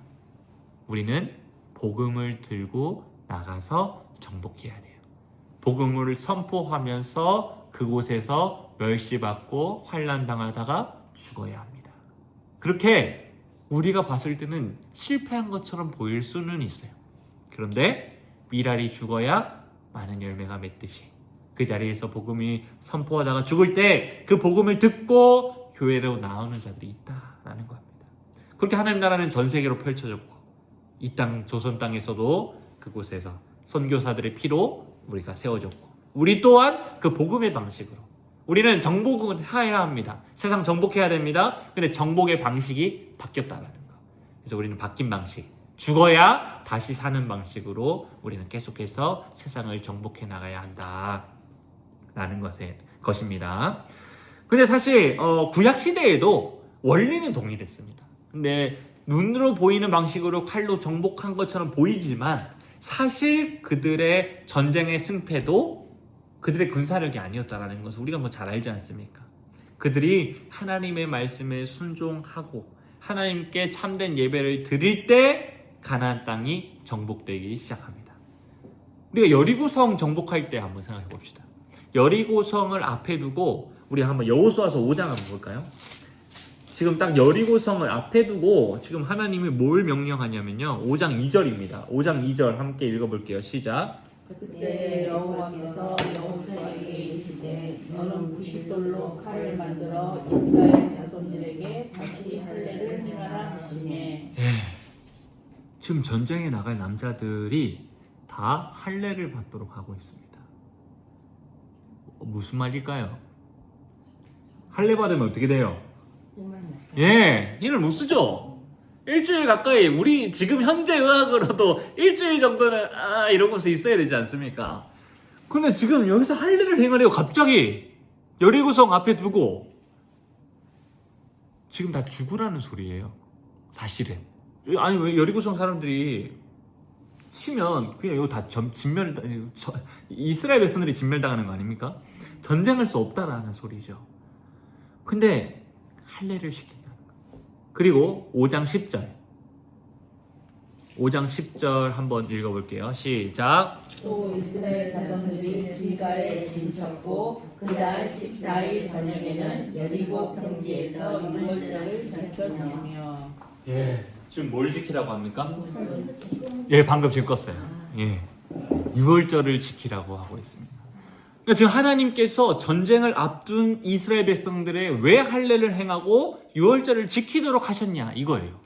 우리는 복음을 들고 나가서 정복해야 돼요. 복음을 선포하면서 그곳에서 멸시받고 환난당하다가 죽어야 합니다. 그렇게 우리가 봤을 때는 실패한 것처럼 보일 수는 있어요. 그런데 미랄이 죽어야 많은 열매가 맺듯이 그 자리에서 복음이 선포하다가 죽을 때 그 복음을 듣고 교회로 나오는 자들이 있다라는 겁니다. 그렇게 하나님 나라는 전 세계로 펼쳐졌고 이 땅 조선 땅에서도 그곳에서 선교사들의 피로 우리가 세워졌고 우리 또한 그 복음의 방식으로 우리는 정복을 해야 합니다. 세상 정복해야 됩니다. 근데 정복의 방식이 바뀌었다라는 거. 그래서 우리는 바뀐 방식, 죽어야 다시 사는 방식으로 우리는 계속해서 세상을 정복해 나가야 한다라는 것입니다. 근데 사실 구약 시대에도 원리는 동일했습니다. 근데 눈으로 보이는 방식으로 칼로 정복한 것처럼 보이지만 사실 그들의 전쟁의 승패도 그들의 군사력이 아니었다라는 것을 우리가 뭐 잘 알지 않습니까? 그들이 하나님의 말씀에 순종하고 하나님께 참된 예배를 드릴 때 가나안 땅이 정복되기 시작합니다. 우리가 여리고성 정복할 때 한번 생각해 봅시다. 여리고성을 앞에 두고 우리 한번 여호수아서 5장 한번 볼까요? 지금 딱 여리고성을 앞에 두고 지금 하나님이 뭘 명령하냐면요. 5장 2절입니다. 5장 2절 함께 읽어볼게요. 시작. 그때 여호와께서 여호수아에게 이르시되 너는 부싯돌로 칼을 만들어 이스라엘 자손들에게 다시 할례를 행하라 하시매. 지금 전쟁에 나갈 남자들이 다 할례를 받도록 하고 있습니다. 무슨 말일까요? 할례 받으면 어떻게 돼요? 힘을 못 쓰죠. 일주일 가까이 우리 지금 현재 의학으로도 일주일 정도는 이러고서 있어야 되지 않습니까? 근데 지금 여기서 할례를 행하려고 갑자기 여리고성 앞에 두고 지금 다 죽으라는 소리예요. 사실은. 아니 왜 여리고성 사람들이 치면 그냥 이거 다 이스라엘 백성들이 진멸당하는 거 아닙니까? 전쟁할 수 없다라는 소리죠. 근데 할례를 시킨다는 거. 그리고 5장 10절 한번 읽어볼게요. 시작. 또 이스라엘 자손들이 길가에 진쳤고 그달 14일 저녁에는 여리고 평지에서 유월절을 지켰으며. 지금 뭘 지키라고 합니까? 방금 지금 껐어요. 6월절을 지키라고 하고 있습니다. 그러니까 지금 하나님께서 전쟁을 앞둔 이스라엘 백성들의 왜 할례를 행하고 6월절을 지키도록 하셨냐 이거예요.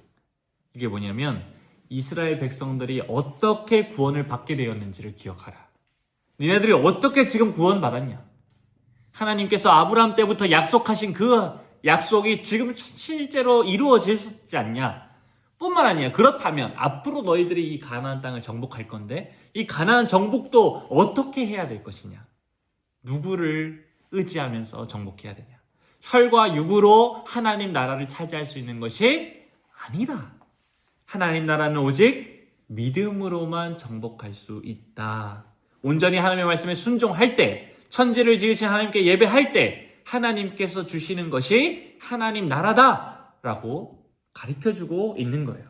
이게 뭐냐면 이스라엘 백성들이 어떻게 구원을 받게 되었는지를 기억하라. 니네들이 어떻게 지금 구원받았냐. 하나님께서 아브라함 때부터 약속하신 그 약속이 지금 실제로 이루어지지 않냐. 뿐만 아니라 그렇다면 앞으로 너희들이 이 가나안 땅을 정복할 건데 이 가나안 정복도 어떻게 해야 될 것이냐. 누구를 의지하면서 정복해야 되냐. 혈과 육으로 하나님 나라를 차지할 수 있는 것이 아니다. 하나님 나라는 오직 믿음으로만 정복할 수 있다. 온전히 하나님의 말씀에 순종할 때, 천지를 지으신 하나님께 예배할 때 하나님께서 주시는 것이 하나님 나라다라고 가르쳐주고 있는 거예요.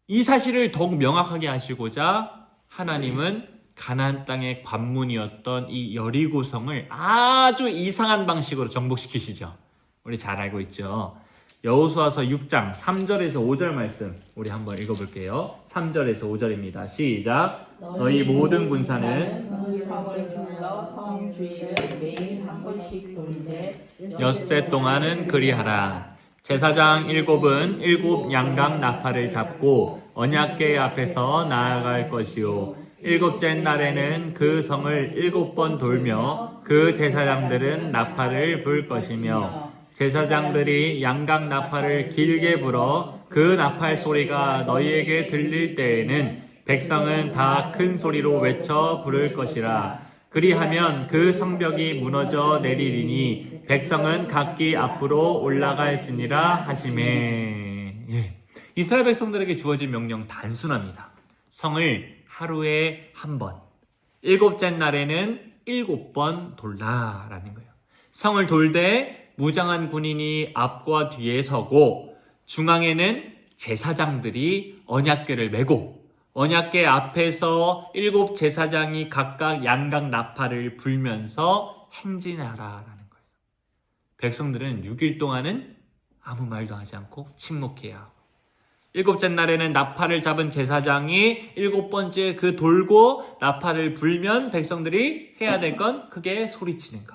이 사실을 더욱 명확하게 하시고자 하나님은 가나안 땅의 관문이었던 이 여리고성을 아주 이상한 방식으로 정복시키시죠. 우리 잘 알고 있죠. 여호수아서 6장 3절에서 5절 말씀 우리 한번 읽어볼게요. 3절에서 5절입니다. 시작. 너희 모든 군사는 그 성을 둘러 성 주위를 매일 한 번씩 돌되 엿새 동안은 그리하라. 제사장 7은 7 양각 나팔을 잡고 언약궤 앞에서 나아갈 것이요 7째 날에는 그 성을 7번 돌며 그 제사장들은 나팔을 불 것이며 제사장들이 양각 나팔을 길게 불어 그 나팔 소리가 너희에게 들릴 때에는 백성은 다 큰 소리로 외쳐 부를 것이라. 그리하면 그 성벽이 무너져 내리리니 백성은 각기 앞으로 올라갈지니라 하시매. 이스라엘 백성들에게 주어진 명령 단순합니다. 성을 하루에 한 번, 7째 날에는 7번 돌라라는 거예요. 성을 돌되 무장한 군인이 앞과 뒤에 서고 중앙에는 제사장들이 언약궤를 메고 언약궤 앞에서 7 제사장이 각각 양각 나팔을 불면서 행진하라라는 거예요. 백성들은 6일 동안은 아무 말도 하지 않고 침묵해야 하고 일곱째 날에는 나팔을 잡은 제사장이 일곱 번째 그 돌고 나팔을 불면 백성들이 해야 될 건 크게 소리치는 것.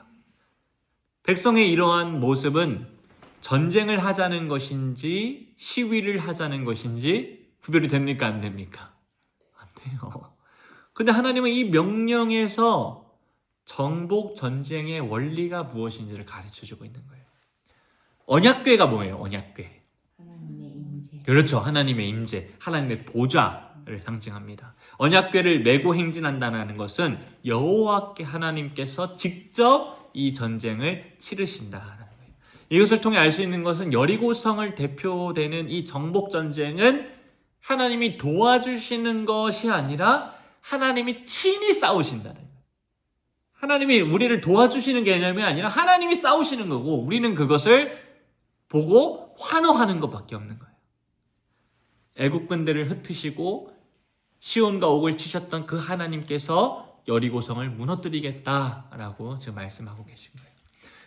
백성의 이러한 모습은 전쟁을 하자는 것인지 시위를 하자는 것인지 구별이 됩니까? 안 됩니까? 안 돼요. 근데 하나님은 이 명령에서 정복 전쟁의 원리가 무엇인지를 가르쳐주고 있는 거예요. 언약궤가 뭐예요? 언약궤. 하나님의 임재. 그렇죠. 하나님의 임재, 하나님의 보좌를 상징합니다. 언약궤를 메고 행진한다는 것은 여호와께 하나님께서 직접 이 전쟁을 치르신다는 거예요. 이것을 통해 알 수 있는 것은 여리고성을 대표되는 이 정복 전쟁은 하나님이 도와주시는 것이 아니라 하나님이 친히 싸우신다는 거예요. 하나님이 우리를 도와주시는 개념이 아니라 하나님이 싸우시는 거고 우리는 그것을 보고 환호하는 것밖에 없는 거예요. 애국군대를 흩으시고 시온과 옥을 치셨던 그 하나님께서 여리고성을 무너뜨리겠다라고 지금 말씀하고 계신 거예요.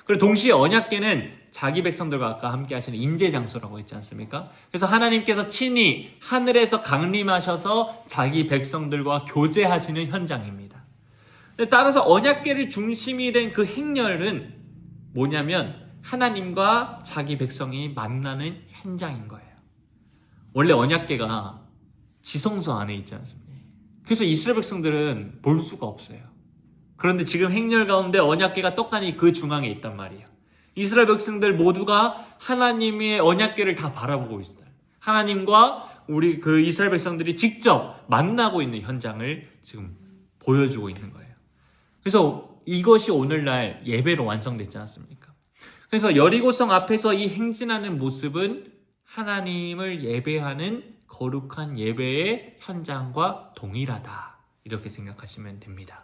그리고 동시에 언약궤는 자기 백성들과 아까 함께 하시는 임재 장소라고 했지 않습니까? 그래서 하나님께서 친히 하늘에서 강림하셔서 자기 백성들과 교제하시는 현장입니다. 따라서 언약궤를 중심이 된 그 행렬은 뭐냐면 하나님과 자기 백성이 만나는 현장인 거예요. 원래 언약궤가 지성소 안에 있지 않습니까? 그래서 이스라엘 백성들은 볼 수가 없어요. 그런데 지금 행렬 가운데 언약궤가 떡하니 그 중앙에 있단 말이에요. 이스라엘 백성들 모두가 하나님의 언약궤를 다 바라보고 있어요. 하나님과 우리 그 이스라엘 백성들이 직접 만나고 있는 현장을 지금 보여주고 있는 거예요. 그래서 이것이 오늘날 예배로 완성됐지 않습니까? 그래서 여리고성 앞에서 이 행진하는 모습은 하나님을 예배하는 거룩한 예배의 현장과 동일하다. 이렇게 생각하시면 됩니다.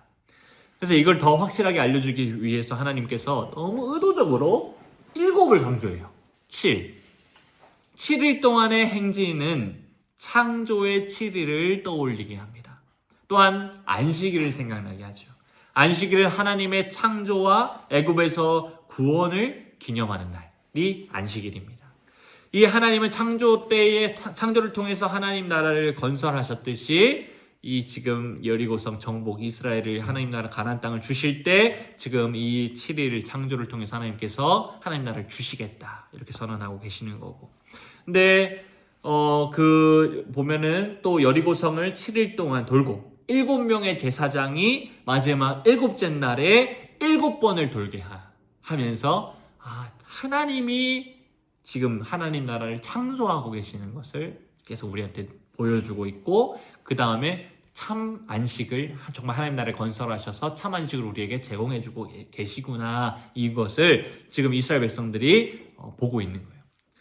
그래서 이걸 더 확실하게 알려주기 위해서 하나님께서 너무 의도적으로 7을 강조해요. 7. 7일 동안의 행진은 창조의 7일을 떠올리게 합니다. 또한 안식일을 생각나게 하죠. 안식일은 하나님의 창조와 애굽에서 구원을 기념하는 날이 안식일입니다. 이 하나님은 창조 때에 창조를 통해서 하나님 나라를 건설하셨듯이 이 지금 여리고성 정복 이스라엘을 하나님 나라 가나안 땅을 주실 때 지금 이 7일 창조를 통해서 하나님께서 하나님 나라를 주시겠다 이렇게 선언하고 계시는 거고. 근데 보면은 또 여리고성을 7일 동안 돌고 7명의 제사장이 마지막 7째 날에 7번을 돌게 하면서 하나님이 지금 하나님 나라를 창조하고 계시는 것을 계속 우리한테 보여주고 있고 그 다음에 참 안식을 정말 하나님 나라를 건설하셔서 참 안식을 우리에게 제공해주고 계시구나 이것을 지금 이스라엘 백성들이 보고 있는 거예요.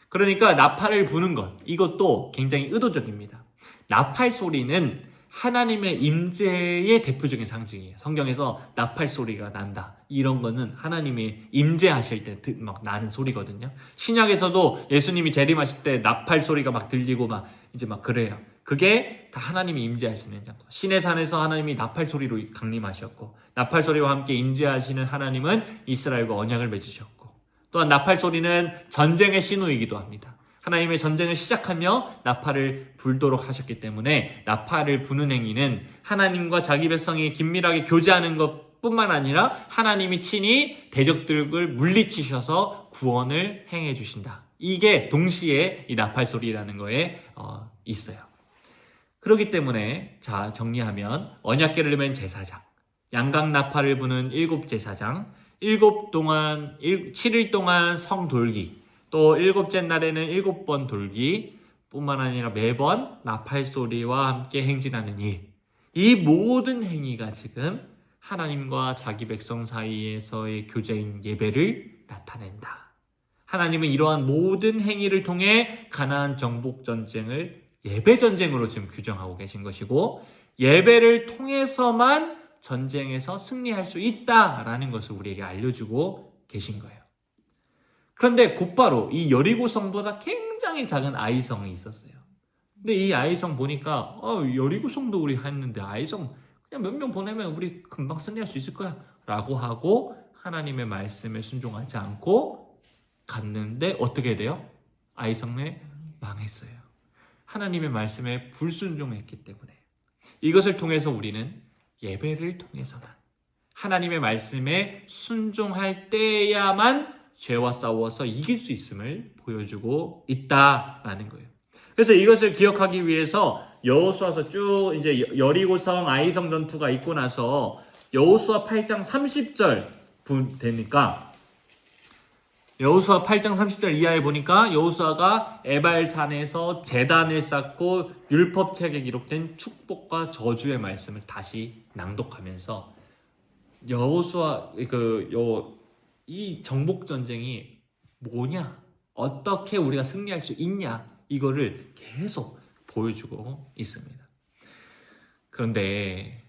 그러니까 나팔을 부는 것 이것도 굉장히 의도적입니다. 나팔 소리는 하나님의 임재의 대표적인 상징이에요. 성경에서 나팔 소리가 난다. 이런 거는 하나님이 임재하실 때 막 나는 소리거든요. 신약에서도 예수님이 재림하실 때 나팔 소리가 막 들리고 막 이제 막 그래요. 그게 다 하나님이 임재하시는 장소. 신의 산에서 하나님이 나팔 소리로 강림하셨고 나팔 소리와 함께 임재하시는 하나님은 이스라엘과 언약을 맺으셨고 또한 나팔 소리는 전쟁의 신호이기도 합니다. 하나님의 전쟁을 시작하며 나팔을 불도록 하셨기 때문에 나팔을 부는 행위는 하나님과 자기 백성이 긴밀하게 교제하는 것뿐만 아니라 하나님이 친히 대적들을 물리치셔서 구원을 행해 주신다. 이게 동시에 이 나팔 소리라는 거에 있어요. 그렇기 때문에 자 정리하면 언약궤를 맨 제사장, 양각 나팔을 부는 7제사장, 7일 동안 성 돌기, 또 7째 날에는 7번 돌기 뿐만 아니라 매번 나팔 소리와 함께 행진하는 일. 이 모든 행위가 지금 하나님과 자기 백성 사이에서의 교제인 예배를 나타낸다. 하나님은 이러한 모든 행위를 통해 가나안 정복 전쟁을 예배 전쟁으로 지금 규정하고 계신 것이고 예배를 통해서만 전쟁에서 승리할 수 있다라는 것을 우리에게 알려주고 계신 거예요. 그런데 곧바로 이 여리고성보다 굉장히 작은 아이성이 있었어요. 근데 이 아이성 보니까 여리고성도 우리 했는데 아이성 그냥 몇 명 보내면 우리 금방 승리할 수 있을 거야 라고 하고 하나님의 말씀에 순종하지 않고 갔는데 어떻게 돼요? 아이성에 망했어요. 하나님의 말씀에 불순종했기 때문에 이것을 통해서 우리는 예배를 통해서만 하나님의 말씀에 순종할 때야만 죄와 싸워서 이길 수 있음을 보여주고 있다라는 거예요. 그래서 이것을 기억하기 위해서 여호수아서 쭉 이제 여리고성 아이성 전투가 있고 나서 여호수아 8장 30절 되니까 여호수아 8장 30절 이하에 보니까 여호수아가 에발산에서 제단을 쌓고 율법책에 기록된 축복과 저주의 말씀을 다시 낭독하면서 여호수아 이 정복 전쟁이 뭐냐, 어떻게 우리가 승리할 수 있냐, 이거를 계속 보여주고 있습니다. 그런데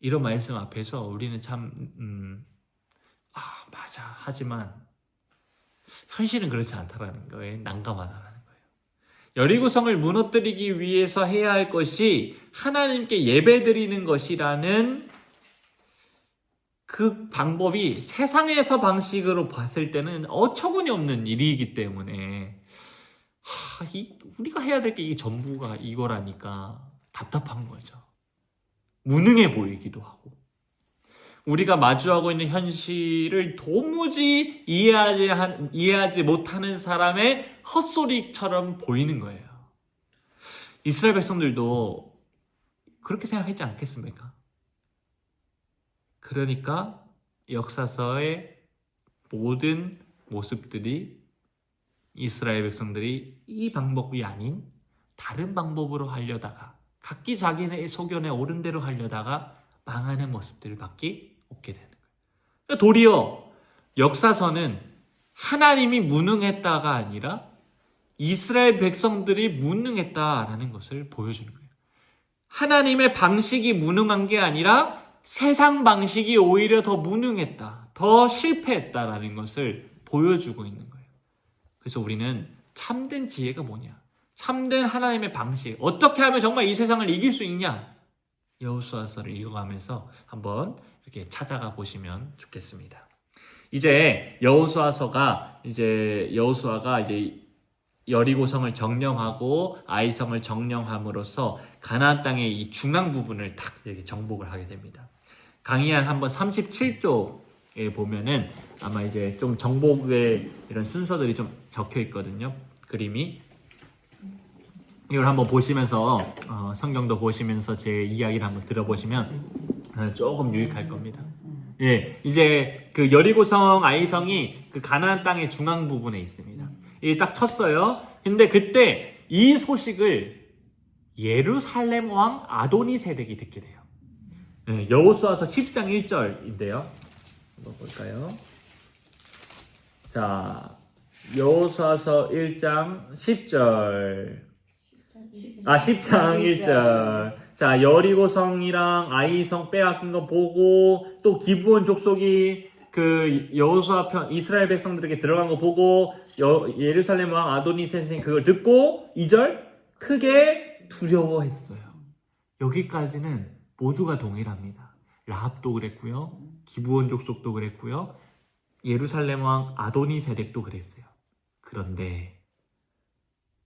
이런 말씀 앞에서 우리는 참 맞아, 하지만 현실은 그렇지 않다라는 거에 난감하다라는 거예요. 여리고성을 무너뜨리기 위해서 해야 할 것이 하나님께 예배드리는 것이라는 그 방법이 세상에서 방식으로 봤을 때는 어처구니 없는 일이기 때문에 우리가 해야 될 게 이게 전부가 이거라니까 답답한 거죠. 무능해 보이기도 하고 우리가 마주하고 있는 현실을 도무지 이해하지 못하는 사람의 헛소리처럼 보이는 거예요. 이스라엘 백성들도 그렇게 생각하지 않겠습니까? 그러니까 역사서의 모든 모습들이 이스라엘 백성들이 이 방법이 아닌 다른 방법으로 하려다가 각기 자기네 소견에 옳은 대로 하려다가 망하는 모습들을 밖에 없게 되는 거예요. 도리어 역사서는 하나님이 무능했다가 아니라 이스라엘 백성들이 무능했다라는 것을 보여주는 거예요. 하나님의 방식이 무능한 게 아니라 세상 방식이 오히려 더 무능했다, 더 실패했다라는 것을 보여주고 있는 거예요. 그래서 우리는 참된 지혜가 뭐냐? 참된 하나님의 방식, 어떻게 하면 정말 이 세상을 이길 수 있냐? 여호수아서를 읽어가면서 한번 이렇게 찾아가 보시면 좋겠습니다. 이제 여호수아가 여리고성을 정령하고 아이성을 정령함으로써 가나안 땅의 이 중앙 부분을 딱 이렇게 정복을 하게 됩니다. 강의한 한번 37쪽에 보면은 아마 이제 좀 정복의 이런 순서들이 좀 적혀 있거든요. 그림이. 이걸 한번 보시면서 성경도 보시면서 제 이야기를 한번 들어보시면 조금 유익할 겁니다. 예, 이제 그 여리고성 아이성이 그 가나안 땅의 중앙 부분에 있습니다. 이게 딱 쳤어요. 근데 그때 이 소식을 예루살렘 왕 아도니세덱이 듣게 돼요. 네, 여호수아서 10장 1절인데요. 한번 볼까요? 자, 여호수아서 1장 10절. 10장 1절. 자, 여리고성이랑 아이성 빼앗긴 거 보고 또 기브온 족속이 그 여호수아 편 이스라엘 백성들에게 들어간 거 보고 예루살렘 왕 아도니세덱이 그걸 듣고 2절 크게 두려워했어요. 여기까지는 모두가 동일합니다. 라합도 그랬고요. 기브온 족속도 그랬고요. 예루살렘 왕 아도니세덱도 그랬어요. 그런데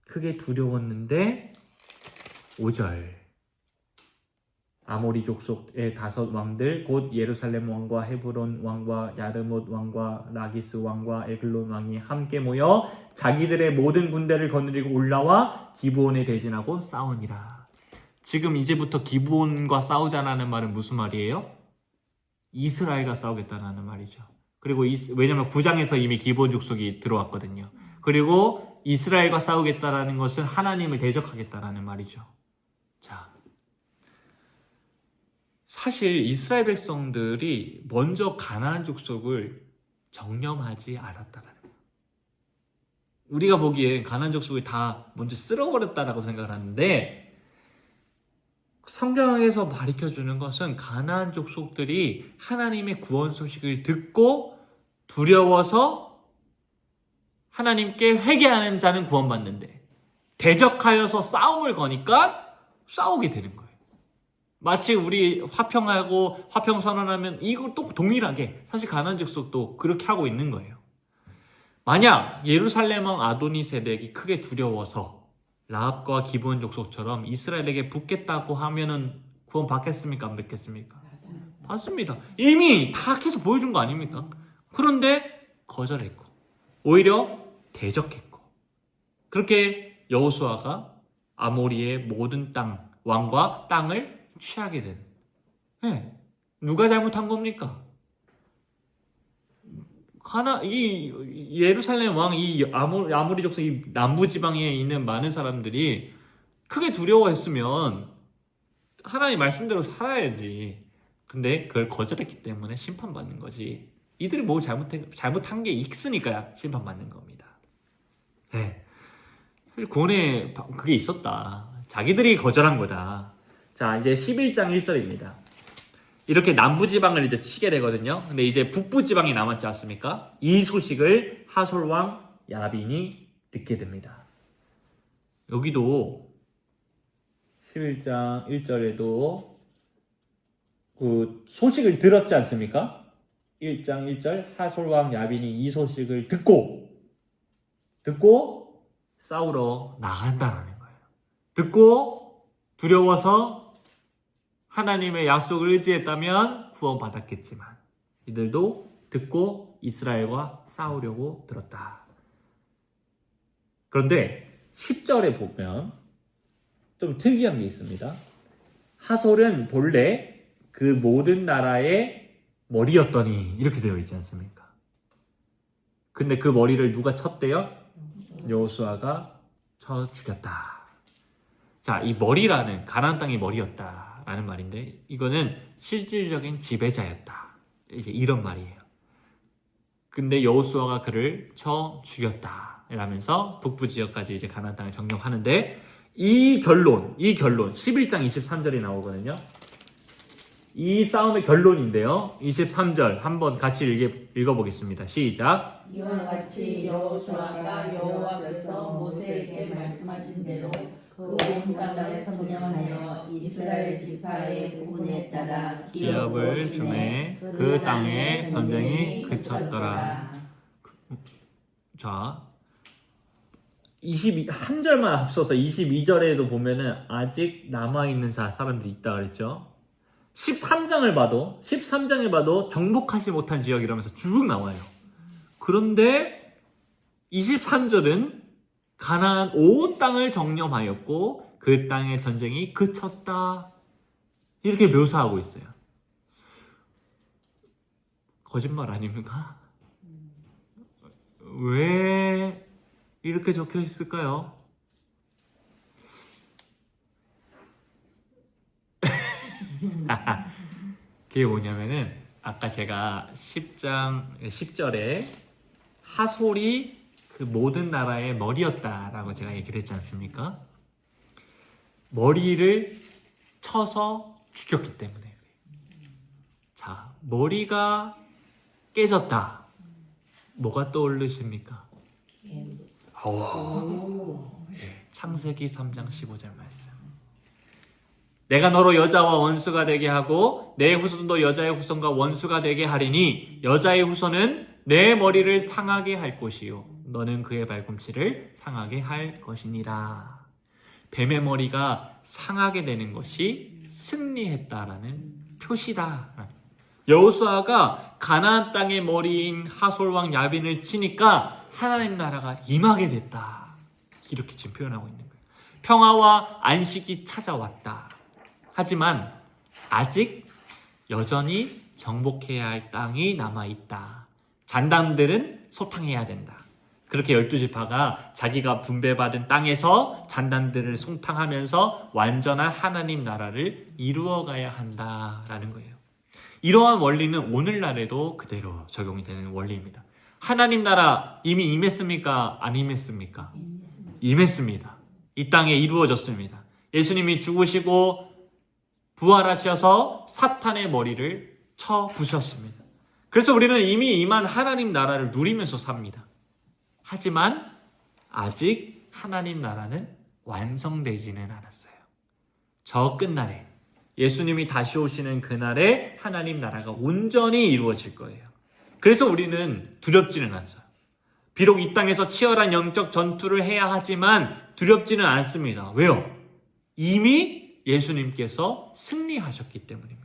크게 두려웠는데 5절 아모리 족속의 5 왕들 곧 예루살렘 왕과 헤브론 왕과 야르못 왕과 라기스 왕과 에글론 왕이 함께 모여 자기들의 모든 군대를 거느리고 올라와 기브온에 대진하고 싸우니라. 지금 이제부터 기브온과 싸우자라는 말은 무슨 말이에요? 이스라엘과 싸우겠다는 말이죠. 그리고 왜냐하면 9장에서 이미 기브온 족속이 들어왔거든요. 그리고 이스라엘과 싸우겠다라는 것은 하나님을 대적하겠다라는 말이죠. 자, 사실 이스라엘 백성들이 먼저 가나안 족속을 정령하지 않았다라는 거예요. 우리가 보기엔 가나안 족속을 다 먼저 쓸어버렸다라고 생각을 하는데 성경에서 가르쳐주는 것은 가나안 족속들이 하나님의 구원 소식을 듣고 두려워서 하나님께 회개하는 자는 구원받는데 대적하여서 싸움을 거니까 싸우게 되는 거예요. 마치 우리 화평하고 화평 선언하면 이걸 또 동일하게 사실 가나안 족속도 그렇게 하고 있는 거예요. 만약 예루살렘 왕 아도니세덱이 크게 두려워서 라합과 기브온 족속처럼 이스라엘에게 붙겠다고 하면은 구원 받겠습니까? 안 받겠습니까? 받습니다. 이미 다 해서 보여준 거 아닙니까? 그런데 거절했고 오히려 대적했고 그렇게 여호수아가 아모리의 모든 땅 왕과 땅을 취하게 된. 네. 누가 잘못한 겁니까? 이 예루살렘 왕, 이 아모리 족속, 이 남부 지방에 있는 많은 사람들이 크게 두려워했으면 하나님 말씀대로 살아야지. 근데 그걸 거절했기 때문에 심판받는 거지. 이들이 뭐 잘못한 게 있으니까 심판받는 겁니다. 네. 사실 구원에 그게 있었다. 자기들이 거절한 거다. 자, 이제 11장 1절입니다. 이렇게 남부지방을 이제 치게 되거든요. 근데 이제 북부지방이 남았지 않습니까? 이 소식을 하솔왕 야빈이 듣게 됩니다. 여기도 11장 1절에도 그 소식을 들었지 않습니까? 1장 1절 하솔왕 야빈이 이 소식을 듣고 싸우러 나간다는 거예요. 듣고 두려워서 하나님의 약속을 의지했다면 구원받았겠지만 이들도 듣고 이스라엘과 싸우려고 들었다. 그런데 10절에 보면 좀 특이한 게 있습니다. 하솔은 본래 그 모든 나라의 머리였더니 이렇게 되어 있지 않습니까? 근데 그 머리를 누가 쳤대요? 여호수아가 쳐 죽였다. 자, 이 머리라는 가나안 땅의 머리였다라는 말인데 이거는 실질적인 지배자였다. 이제 이런 말이에요. 근데 여호수아가 그를 쳐 죽였다. 이러면서 북부 지역까지 이제 가나안 땅을 정령하는데 이 결론 11장 23절이 나오거든요. 이 싸움의 결론인데요. 23절 한번 같이 읽어보겠습니다. 시작. 이와 같이 여호수아가 여호와께서 모세에게 말씀하신 대로 그 온 땅을 점령하여 이스라엘 지파의 구분에 따라 기업을 주매 그 땅의 전쟁이 그쳤더라. 자, 한 절만 앞서서 22절에도 보면은 아직 남아있는 사람들이 있다 그랬죠. 13장에 봐도 정복하지 못한 지역이라면서 쭉 나와요. 그런데 23절은 가나안 온 땅을 정령하였고 그 땅의 전쟁이 그쳤다. 이렇게 묘사하고 있어요. 거짓말 아닙니까? 왜 이렇게 적혀 있을까요? 그게 뭐냐면은 아까 제가 10절에 하솔이 그 모든 나라의 머리였다라고 제가 얘기를 했지 않습니까? 머리를 쳐서 죽였기 때문에. 자, 머리가 깨졌다. 뭐가 떠오르십니까? 창세기 3장 15절 말씀. 내가 너로 여자와 원수가 되게 하고 내 후손도 여자의 후손과 원수가 되게 하리니 여자의 후손은 내 머리를 상하게 할 것이요 너는 그의 발꿈치를 상하게 할 것이니라. 뱀의 머리가 상하게 되는 것이 승리했다라는 표시다. 여호수아가 가나안 땅의 머리인 하솔 왕 야빈을 치니까 하나님 나라가 임하게 됐다. 이렇게 지금 표현하고 있는 거예요. 평화와 안식이 찾아왔다. 하지만 아직 여전히 정복해야 할 땅이 남아있다. 잔당들은 소탕해야 된다. 그렇게 12지파가 자기가 분배받은 땅에서 잔당들을 소탕하면서 완전한 하나님 나라를 이루어가야 한다라는 거예요. 이러한 원리는 오늘날에도 그대로 적용이 되는 원리입니다. 하나님 나라 이미 임했습니까? 안 임했습니까? 임했습니다. 이 땅에 이루어졌습니다. 예수님이 죽으시고 부활하셔서 사탄의 머리를 쳐 부셨습니다. 그래서 우리는 이미 임한 하나님 나라를 누리면서 삽니다. 하지만 아직 하나님 나라는 완성되지는 않았어요. 저 끝날에 예수님이 다시 오시는 그날에 하나님 나라가 온전히 이루어질 거예요. 그래서 우리는 두렵지는 않아요. 비록 이 땅에서 치열한 영적 전투를 해야 하지만 두렵지는 않습니다. 왜요? 이미 예수님께서 승리하셨기 때문입니다.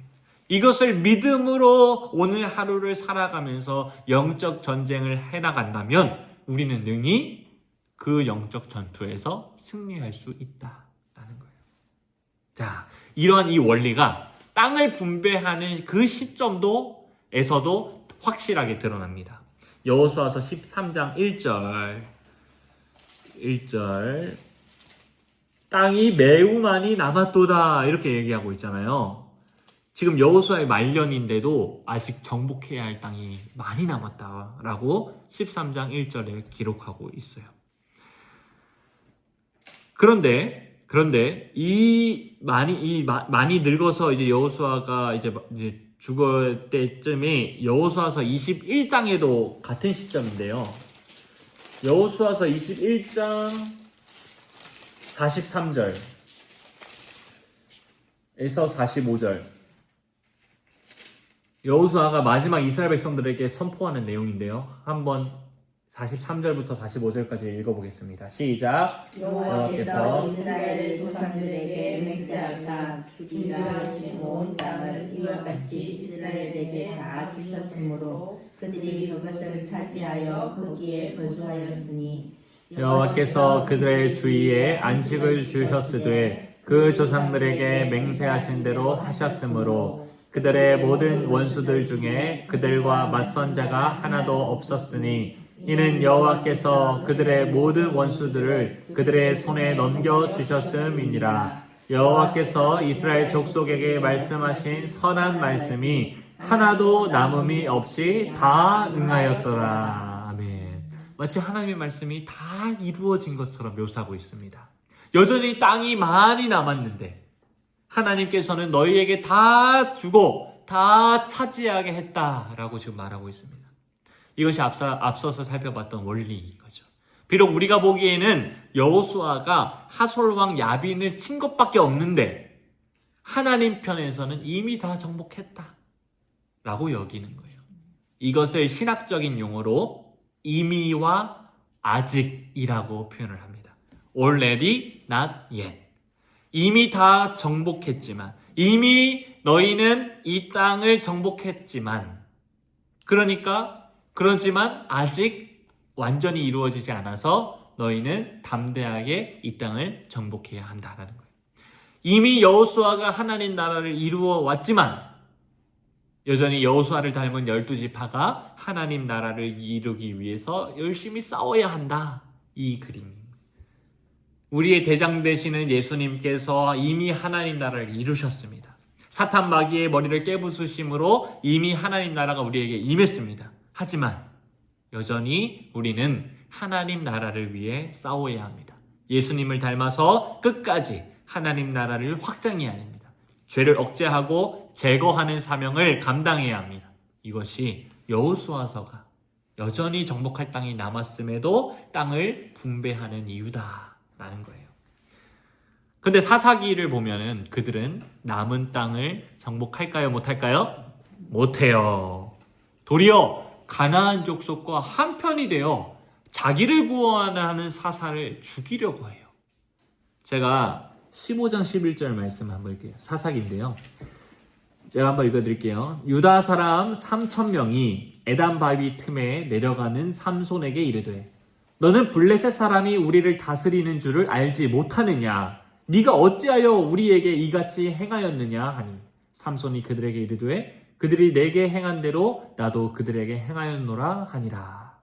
이것을 믿음으로 오늘 하루를 살아가면서 영적 전쟁을 해나간다면 우리는 능히 그 영적 전투에서 승리할 수 있다라는 거예요. 자, 이러한 이 원리가 땅을 분배하는 그 시점에서도 확실하게 드러납니다. 여호수아서 13장 1절 땅이 매우 많이 남았도다 이렇게 얘기하고 있잖아요. 지금 여호수아의 말년인데도 아직 정복해야 할 땅이 많이 남았다라고 13장 1절에 기록하고 있어요. 그런데 많이 늙어서 이제 여호수아가 이제 죽을 때쯤에 여호수아서 21장에도 같은 시점인데요. 여호수아서 21장 43절에서 45절 여호수아가 마지막 이스라엘 백성들에게 선포하는 내용인데요. 한번 43절부터 45절까지 읽어보겠습니다. 시작. 여호와께서 이스라엘 조상들에게 맹세하사 주기로 하신 온 땅을 이와 같이 이스라엘에게 다 주셨으므로 그들이 그것을 차지하여 거기에 거주하였으니 여호와께서 그들의 주위에 안식을 주셨으되 그 조상들에게 맹세하신 대로 하셨으므로 그들의 모든 원수들 중에 그들과 맞선 자가 하나도 없었으니 이는 여호와께서 그들의 모든 원수들을 그들의 손에 넘겨주셨음이니라. 여호와께서 이스라엘 족속에게 말씀하신 선한 말씀이 하나도 남음이 없이 다 응하였더라. 아멘. 마치 하나님의 말씀이 다 이루어진 것처럼 묘사하고 있습니다. 여전히 땅이 많이 남았는데 하나님께서는 너희에게 다 주고 다 차지하게 했다라고 지금 말하고 있습니다. 이것이 앞서서 살펴봤던 원리인 거죠. 비록 우리가 보기에는 여호수아가 하솔왕 야빈을 친 것밖에 없는데 하나님 편에서는 이미 다 정복했다라고 여기는 거예요. 이것을 신학적인 용어로 이미와 아직이라고 표현을 합니다. Already, not yet. 이미 다 정복했지만, 이미 너희는 이 땅을 정복했지만, 그렇지만 아직 완전히 이루어지지 않아서 너희는 담대하게 이 땅을 정복해야 한다는 거예요. 이미 여호수아가 하나님 나라를 이루어 왔지만 여전히 여호수아를 닮은 12지파가 하나님 나라를 이루기 위해서 열심히 싸워야 한다. 이 그림입니다. 우리의 대장 되시는 예수님께서 이미 하나님 나라를 이루셨습니다. 사탄 마귀의 머리를 깨부수심으로 이미 하나님 나라가 우리에게 임했습니다. 하지만 여전히 우리는 하나님 나라를 위해 싸워야 합니다. 예수님을 닮아서 끝까지 하나님 나라를 확장해야 합니다. 죄를 억제하고 제거하는 사명을 감당해야 합니다. 이것이 여호수아서가 여전히 정복할 땅이 남았음에도 땅을 분배하는 이유다라는 거예요. 근데 사사기를 보면은 그들은 남은 땅을 정복할까요? 못할까요? 못해요. 도리어 가나안 족속과 한편이 되어 자기를 구원하는 사사를 죽이려고 해요. 제가 15장 11절 말씀 한번 읽게요. 사사기인데요. 제가 한번 읽어드릴게요. 유다 사람 3,000명이 에단 바위 틈에 내려가는 삼손에게 이르되 너는 블레셋 사람이 우리를 다스리는 줄을 알지 못하느냐? 네가 어찌하여 우리에게 이같이 행하였느냐 하니 삼손이 그들에게 이르되 그들이 내게 행한 대로 나도 그들에게 행하였노라 하니라.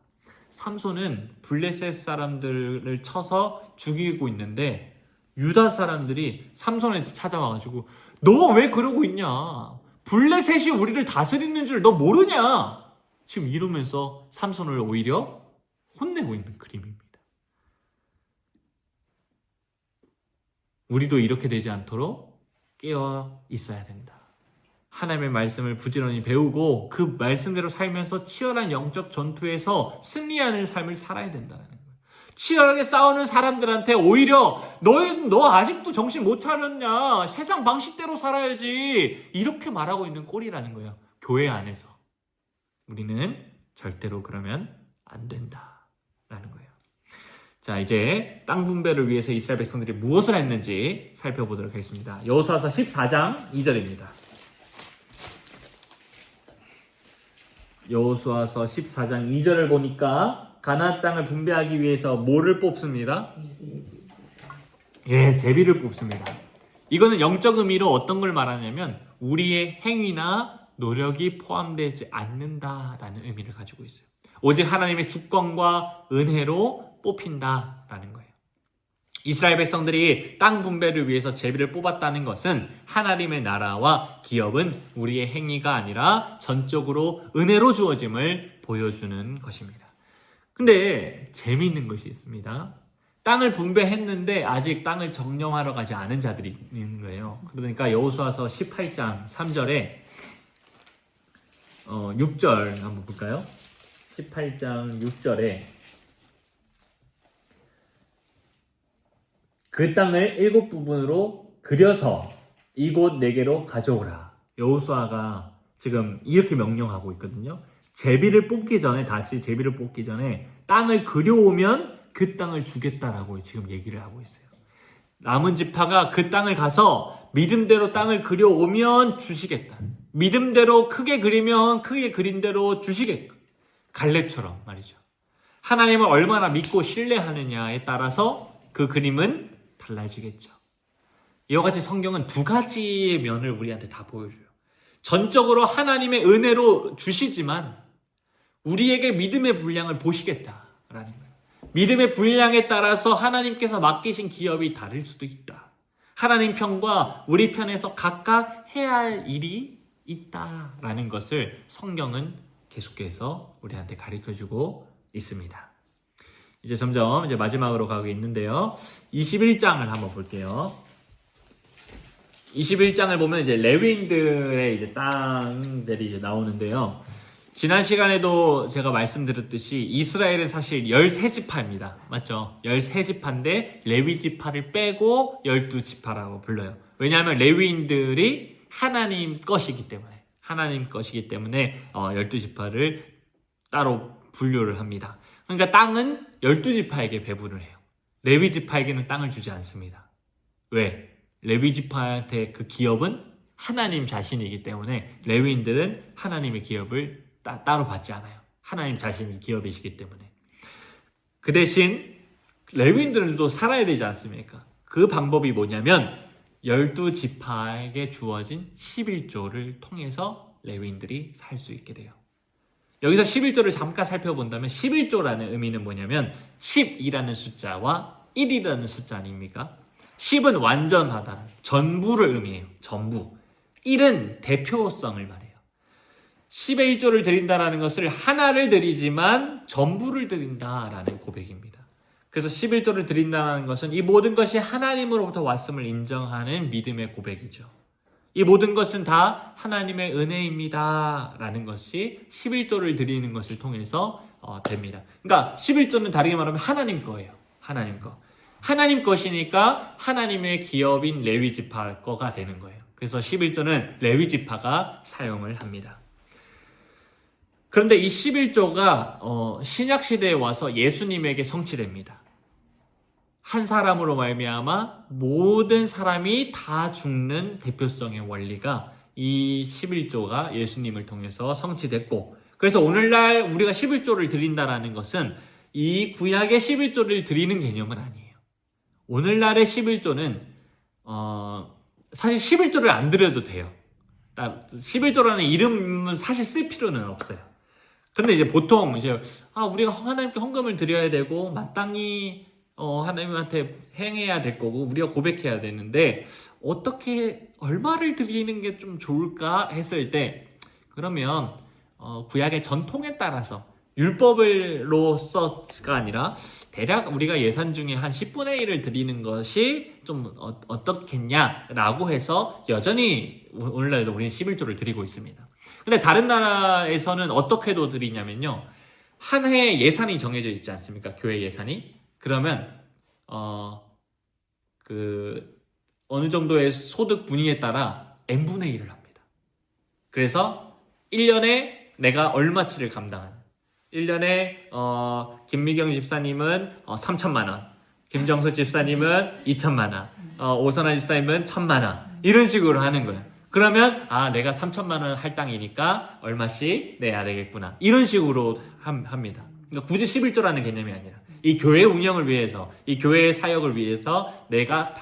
삼손은 블레셋 사람들을 쳐서 죽이고 있는데 유다 사람들이 삼손한테 찾아와가지고 너 왜 그러고 있냐? 블레셋이 우리를 다스리는 줄 너 모르냐? 지금 이러면서 삼손을 오히려 혼내고 있는 그림입니다. 우리도 이렇게 되지 않도록 깨어 있어야 된다. 하나님의 말씀을 부지런히 배우고 그 말씀대로 살면서 치열한 영적 전투에서 승리하는 삶을 살아야 된다는 거예요. 치열하게 싸우는 사람들한테 오히려 너 아직도 정신 못 차렸냐? 세상 방식대로 살아야지. 이렇게 말하고 있는 꼴이라는 거예요. 교회 안에서. 우리는 절대로 그러면 안 된다. 거예요. 자, 이제 땅 분배를 위해서 이스라엘 백성들이 무엇을 했는지 살펴보도록 하겠습니다. 여호수아서 14장 2절입니다. 여호수아서 14장 2절을 보니까 가나안 땅을 분배하기 위해서 뭐를 뽑습니다? 예, 제비를 뽑습니다. 이거는 영적 의미로 어떤 걸 말하냐면 우리의 행위나 노력이 포함되지 않는다라는 의미를 가지고 있어요. 오직 하나님의 주권과 은혜로 뽑힌다라는 거예요. 이스라엘 백성들이 땅 분배를 위해서 제비를 뽑았다는 것은 하나님의 나라와 기업은 우리의 행위가 아니라 전적으로 은혜로 주어짐을 보여주는 것입니다. 근데 재미있는 것이 있습니다. 땅을 분배했는데 아직 땅을 정령하러 가지 않은 자들이 있는 거예요. 그러니까 여호수아서 18장 3절에 6절 한번 볼까요? 18장 6절에 그 땅을 7부분으로 그려서 이곳 네게로 가져오라. 여호수아가 지금 이렇게 명령하고 있거든요. 제비를 뽑기 전에 땅을 그려오면 그 땅을 주겠다라고 지금 얘기를 하고 있어요. 남은 지파가 그 땅을 가서 믿음대로 땅을 그려오면 주시겠다. 믿음대로 크게 그리면 크게 그린 대로 주시겠다. 갈렙처럼 말이죠. 하나님을 얼마나 믿고 신뢰하느냐에 따라서 그 그림은 달라지겠죠. 이와 같이 성경은 두 가지의 면을 우리한테 다 보여줘요. 전적으로 하나님의 은혜로 주시지만 우리에게 믿음의 분량을 보시겠다라는 거예요. 믿음의 분량에 따라서 하나님께서 맡기신 기업이 다를 수도 있다. 하나님 편과 우리 편에서 각각 해야 할 일이 있다라는 것을 성경은 계속해서 우리한테 가르쳐주고 있습니다. 이제 점점 마지막으로 가고 있는데요. 21장을 한번 볼게요. 21장을 보면 이제 레위인들의 이제 땅들이 이제 나오는데요. 지난 시간에도 제가 말씀드렸듯이 이스라엘은 사실 13지파입니다. 맞죠? 13지파인데 레위 지파를 빼고 12지파라고 불러요. 왜냐하면 레위인들이 하나님 것이기 때문에 12지파를 따로 분류를 합니다. 그러니까 땅은 12지파에게 배분을 해요. 레위 지파에게는 땅을 주지 않습니다. 왜? 레위 지파한테 그 기업은 하나님 자신이기 때문에 레위인들은 하나님의 기업을 따로 받지 않아요. 하나님 자신이 기업이시기 때문에. 그 대신 레위인들도 살아야 되지 않습니까? 그 방법이 뭐냐면 12지파에게 주어진 11조를 통해서 레위인들이 살 수 있게 돼요. 여기서 11조를 잠깐 살펴본다면 11조라는 의미는 뭐냐면 10이라는 숫자와 1이라는 숫자 아닙니까? 10은 완전하다, 전부를 의미해요. 전부. 1은 대표성을 말해요. 10의 1조를 드린다는 것을 하나를 드리지만 전부를 드린다라는 고백입니다. 그래서 11조를 드린다는 것은 이 모든 것이 하나님으로부터 왔음을 인정하는 믿음의 고백이죠. 이 모든 것은 다 하나님의 은혜입니다 라는 것이 11조를 드리는 것을 통해서 됩니다. 그러니까 11조는 다르게 말하면 하나님 거예요. 하나님 거. 하나님 것이니까 하나님의 기업인 레위지파 거가 되는 거예요. 그래서 11조는 레위지파가 사용을 합니다. 그런데 이 11조가 신약시대에 와서 예수님에게 성취됩니다. 한 사람으로 말미암아 모든 사람이 다 죽는 대표성의 원리가 이 11조가 예수님을 통해서 성취됐고, 그래서 오늘날 우리가 11조를 드린다는 것은 이 구약의 11조를 드리는 개념은 아니에요. 오늘날의 11조는 사실 11조를 안 드려도 돼요. 11조라는 이름은 사실 쓸 필요는 없어요. 그런데 이제 보통 우리가 하나님께 헌금을 드려야 되고 마땅히 하나님한테 행해야 될 거고 우리가 고백해야 되는데 어떻게 얼마를 드리는 게 좀 좋을까 했을 때, 그러면 구약의 전통에 따라서 율법으로서가 아니라 대략 우리가 예산 중에 한 10분의 1을 드리는 것이 좀 어떻겠냐라고 해서 여전히 오늘날에도 우리는 11조를 드리고 있습니다. 근데 다른 나라에서는 어떻게도 드리냐면요, 한 해에 예산이 정해져 있지 않습니까? 교회 예산이. 그러면 어느 정도의 소득 분위에 따라 n분의 1을 합니다. 그래서 1년에 내가 얼마치를 감당하는, 1년에 김미경 집사님은 3천만 원, 김정수 집사님은 2천만 원, 오선아 집사님은 1,000만 원 이런 식으로 하는 거예요. 그러면 내가 3천만 원 할당이니까 얼마씩 내야 되겠구나 이런 식으로 합니다. 그러니까 굳이 11조라는 개념이 아니라 이 교회 운영을 위해서, 이 교회의 사역을 위해서 내가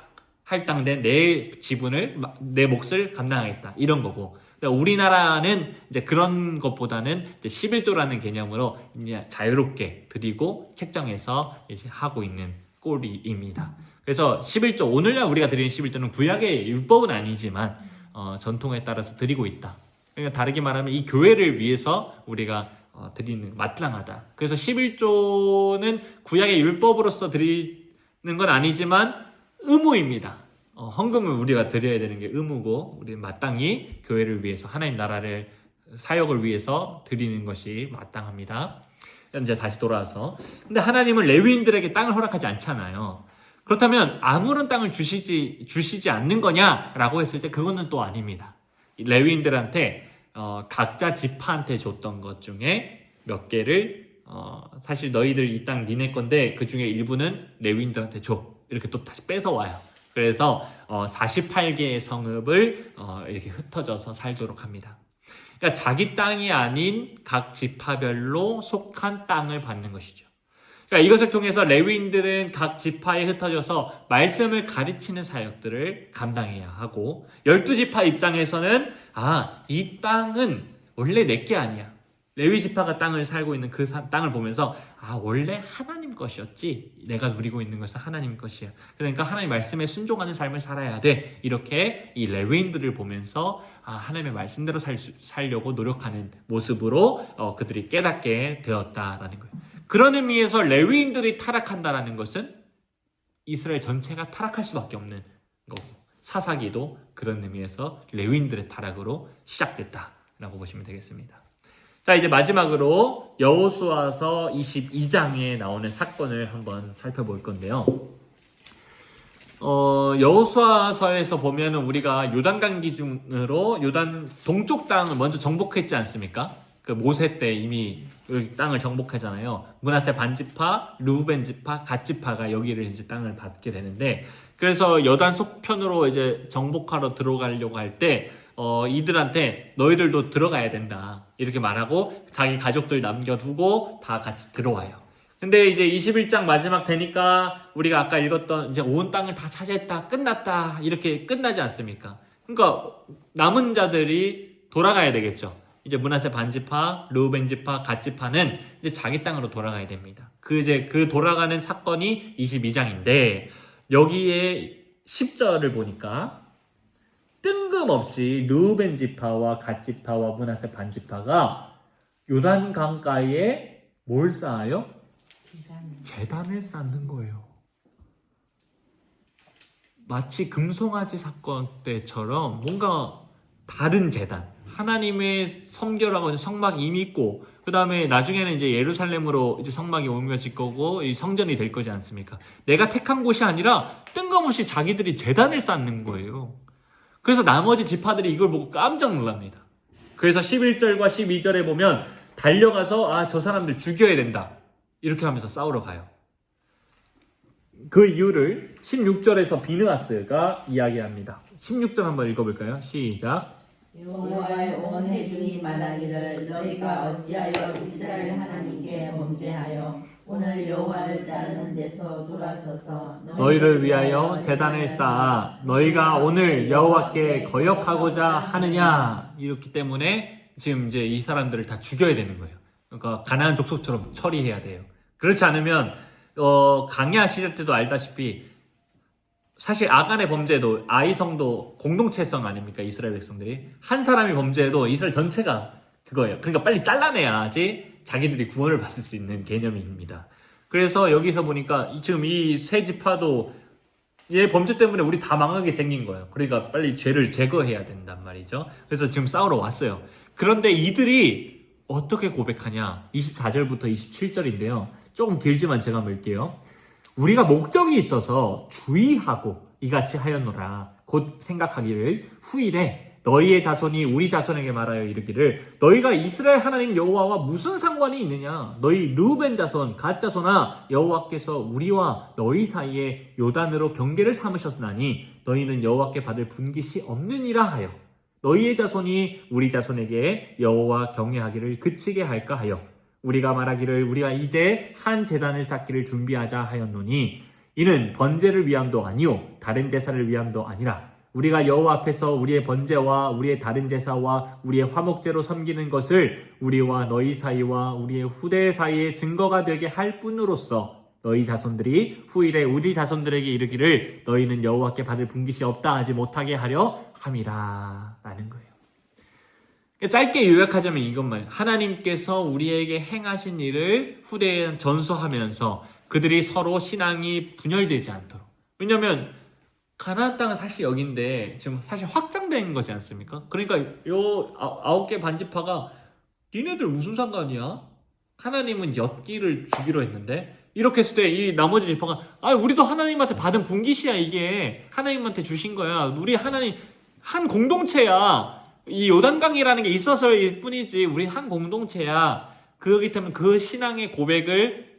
할당된 내 지분을, 내 몫을 감당하겠다 이런 거고, 그러니까 우리나라는 이제 그런 것보다는 이제 11조라는 개념으로 이제 자유롭게 드리고 책정해서 이제 하고 있는 꼴입니다. 그래서 11조, 오늘날 우리가 드리는 11조는 구약의 율법은 아니지만 전통에 따라서 드리고 있다. 그러니까 다르게 말하면 이 교회를 위해서 우리가 드리는, 마땅하다. 그래서 11조는 구약의 율법으로서 드리는 건 아니지만 의무입니다. 헌금을 우리가 드려야 되는 게 의무고, 우리는 마땅히 교회를 위해서, 하나님 나라를, 사역을 위해서 드리는 것이 마땅합니다. 이제 다시 돌아와서, 근데 하나님은 레위인들에게 땅을 허락하지 않잖아요. 그렇다면 아무런 땅을 주시지 않는 거냐라고 했을 때 그거는 또 아닙니다. 레위인들한테 각자 지파한테 줬던 것 중에 몇 개를 사실 너희들 이 땅 니네 건데 그 중에 일부는 레위인들한테 줘, 이렇게 또 다시 뺏어와요. 그래서 48개의 성읍을 이렇게 흩어져서 살도록 합니다. 그러니까 자기 땅이 아닌 각 지파별로 속한 땅을 받는 것이죠. 그러니까 이것을 통해서 레위인들은 각 지파에 흩어져서 말씀을 가르치는 사역들을 감당해야 하고, 12지파 입장에서는 이 땅은 원래 내게 아니야. 레위 지파가 땅을 살고 있는 그 땅을 보면서 원래 하나님 것이었지, 내가 누리고 있는 것은 하나님 것이야. 그러니까 하나님 말씀에 순종하는 삶을 살아야 돼. 이렇게 이 레위인들을 보면서 하나님의 말씀대로 살려고 노력하는 모습으로 그들이 깨닫게 되었다라는 거예요. 그런 의미에서 레위인들이 타락한다라는 것은 이스라엘 전체가 타락할 수밖에 없는 거고, 사사기도 그런 의미에서 레위인들의 타락으로 시작됐다라고 보시면 되겠습니다. 자, 이제 마지막으로 여호수아서 22장에 나오는 사건을 한번 살펴볼 건데요. 여호수아서에서 보면은 우리가 요단강 기준으로 요단 동쪽 땅을 먼저 정복했지 않습니까? 그 모세 때 이미 여기 땅을 정복하잖아요. 므낫세 반지파, 르우벤 지파, 갓 지파가 여기를 이제 땅을 받게 되는데, 그래서 여단 속편으로 이제 정복하러 들어가려고 할 때 이들한테 너희들도 들어가야 된다 이렇게 말하고 자기 가족들 남겨두고 다 같이 들어와요. 근데 이제 21장 마지막 되니까 우리가 아까 읽었던 이제 온 땅을 다 차지했다, 끝났다 이렇게 끝나지 않습니까? 그러니까 남은 자들이 돌아가야 되겠죠. 이제 므낫세 반지파, 르우벤 지파, 갓 지파는 이제 자기 땅으로 돌아가야 됩니다. 그 돌아가는 사건이 22장인데 여기에 10절을 보니까 뜬금없이 르우벤 지파와 갓 지파와 므낫세 반 지파가 요단 강가에 뭘 쌓아요? 제단을 쌓는 거예요. 마치 금송아지 사건 때처럼 뭔가 다른 제단, 하나님의 성결하고 있는 성막이 이미 있고, 그 다음에 나중에는 이제 예루살렘으로 이제 성막이 옮겨질 거고 이 성전이 될 거지 않습니까? 내가 택한 곳이 아니라 뜬금없이 자기들이 제단을 쌓는 거예요. 그래서 나머지 지파들이 이걸 보고 깜짝 놀랍니다. 그래서 11절과 12절에 보면 달려가서 저 사람들 죽여야 된다 이렇게 하면서 싸우러 가요. 그 이유를 16절에서 비느하스가 이야기합니다. 16절 한번 읽어볼까요? 시작. 여호와의 온 회중이 말하기를 너희가 어찌하여 이스라엘 하나님께 범죄하여 오늘 여호와를 따르는 데서 돌아서서 너희를 위하여 제단을 쌓아 너희가 오늘 여호와께 거역하고자 하느냐. 이렇기 때문에 지금 이제 이 사람들을 다 죽여야 되는 거예요. 그러니까 가나안 족속처럼 처리해야 돼요. 그렇지 않으면 강야 시대 때도 알다시피 사실 아간의 범죄도 아이성도 공동체성 아닙니까? 이스라엘 백성들이 한 사람이 범죄해도 이스라엘 전체가 그거예요. 그러니까 빨리 잘라내야지 자기들이 구원을 받을 수 있는 개념입니다. 그래서 여기서 보니까 지금 이 세 지파도 얘 범죄 때문에 우리 다 망하게 생긴 거예요. 그러니까 빨리 죄를 제거해야 된단 말이죠. 그래서 지금 싸우러 왔어요. 그런데 이들이 어떻게 고백하냐? 24절부터 27절인데요. 조금 길지만 제가 한번 읽게요. 우리가 목적이 있어서 주의하고 이같이 하였노라. 곧 생각하기를 후일에 너희의 자손이 우리 자손에게 말하여 이르기를 너희가 이스라엘 하나님 여호와와 무슨 상관이 있느냐? 너희 르우벤 자손, 갓 자손아, 여호와께서 우리와 너희 사이에 요단으로 경계를 삼으셨으나니 너희는 여호와께 받을 분깃이 없느니라 하여 너희의 자손이 우리 자손에게 여호와 경외하기를 그치게 할까 하여 우리가 말하기를 우리가 이제 한 제단을 쌓기를 준비하자 하였노니 이는 번제를 위함도 아니요 다른 제사를 위함도 아니라 우리가 여호와 앞에서 우리의 번제와 우리의 다른 제사와 우리의 화목제로 섬기는 것을 우리와 너희 사이와 우리의 후대 사이에 증거가 되게 할 뿐으로써 너희 자손들이 후일에 우리 자손들에게 이르기를 너희는 여호와께 받을 분깃이 없다 하지 못하게 하려 함이라 라는 거예요. 짧게 요약하자면 이것만, 하나님께서 우리에게 행하신 일을 후대에 전수하면서 그들이 서로 신앙이 분열되지 않도록. 왜냐하면 가나안 땅은 사실 여기인데 지금 사실 확장된 거지 않습니까? 그러니까 요 9개 반지파가 니네들 무슨 상관이야? 하나님은 엿기를 주기로 했는데 이렇게 했을 때 이 나머지 지파가 우리도 하나님한테 받은 분깃이야. 이게 하나님한테 주신 거야. 우리 하나님 한 공동체야. 이 요단강이라는 게 있어서일 뿐이지 우리 한 공동체야. 그렇기 때문에 그 신앙의 고백을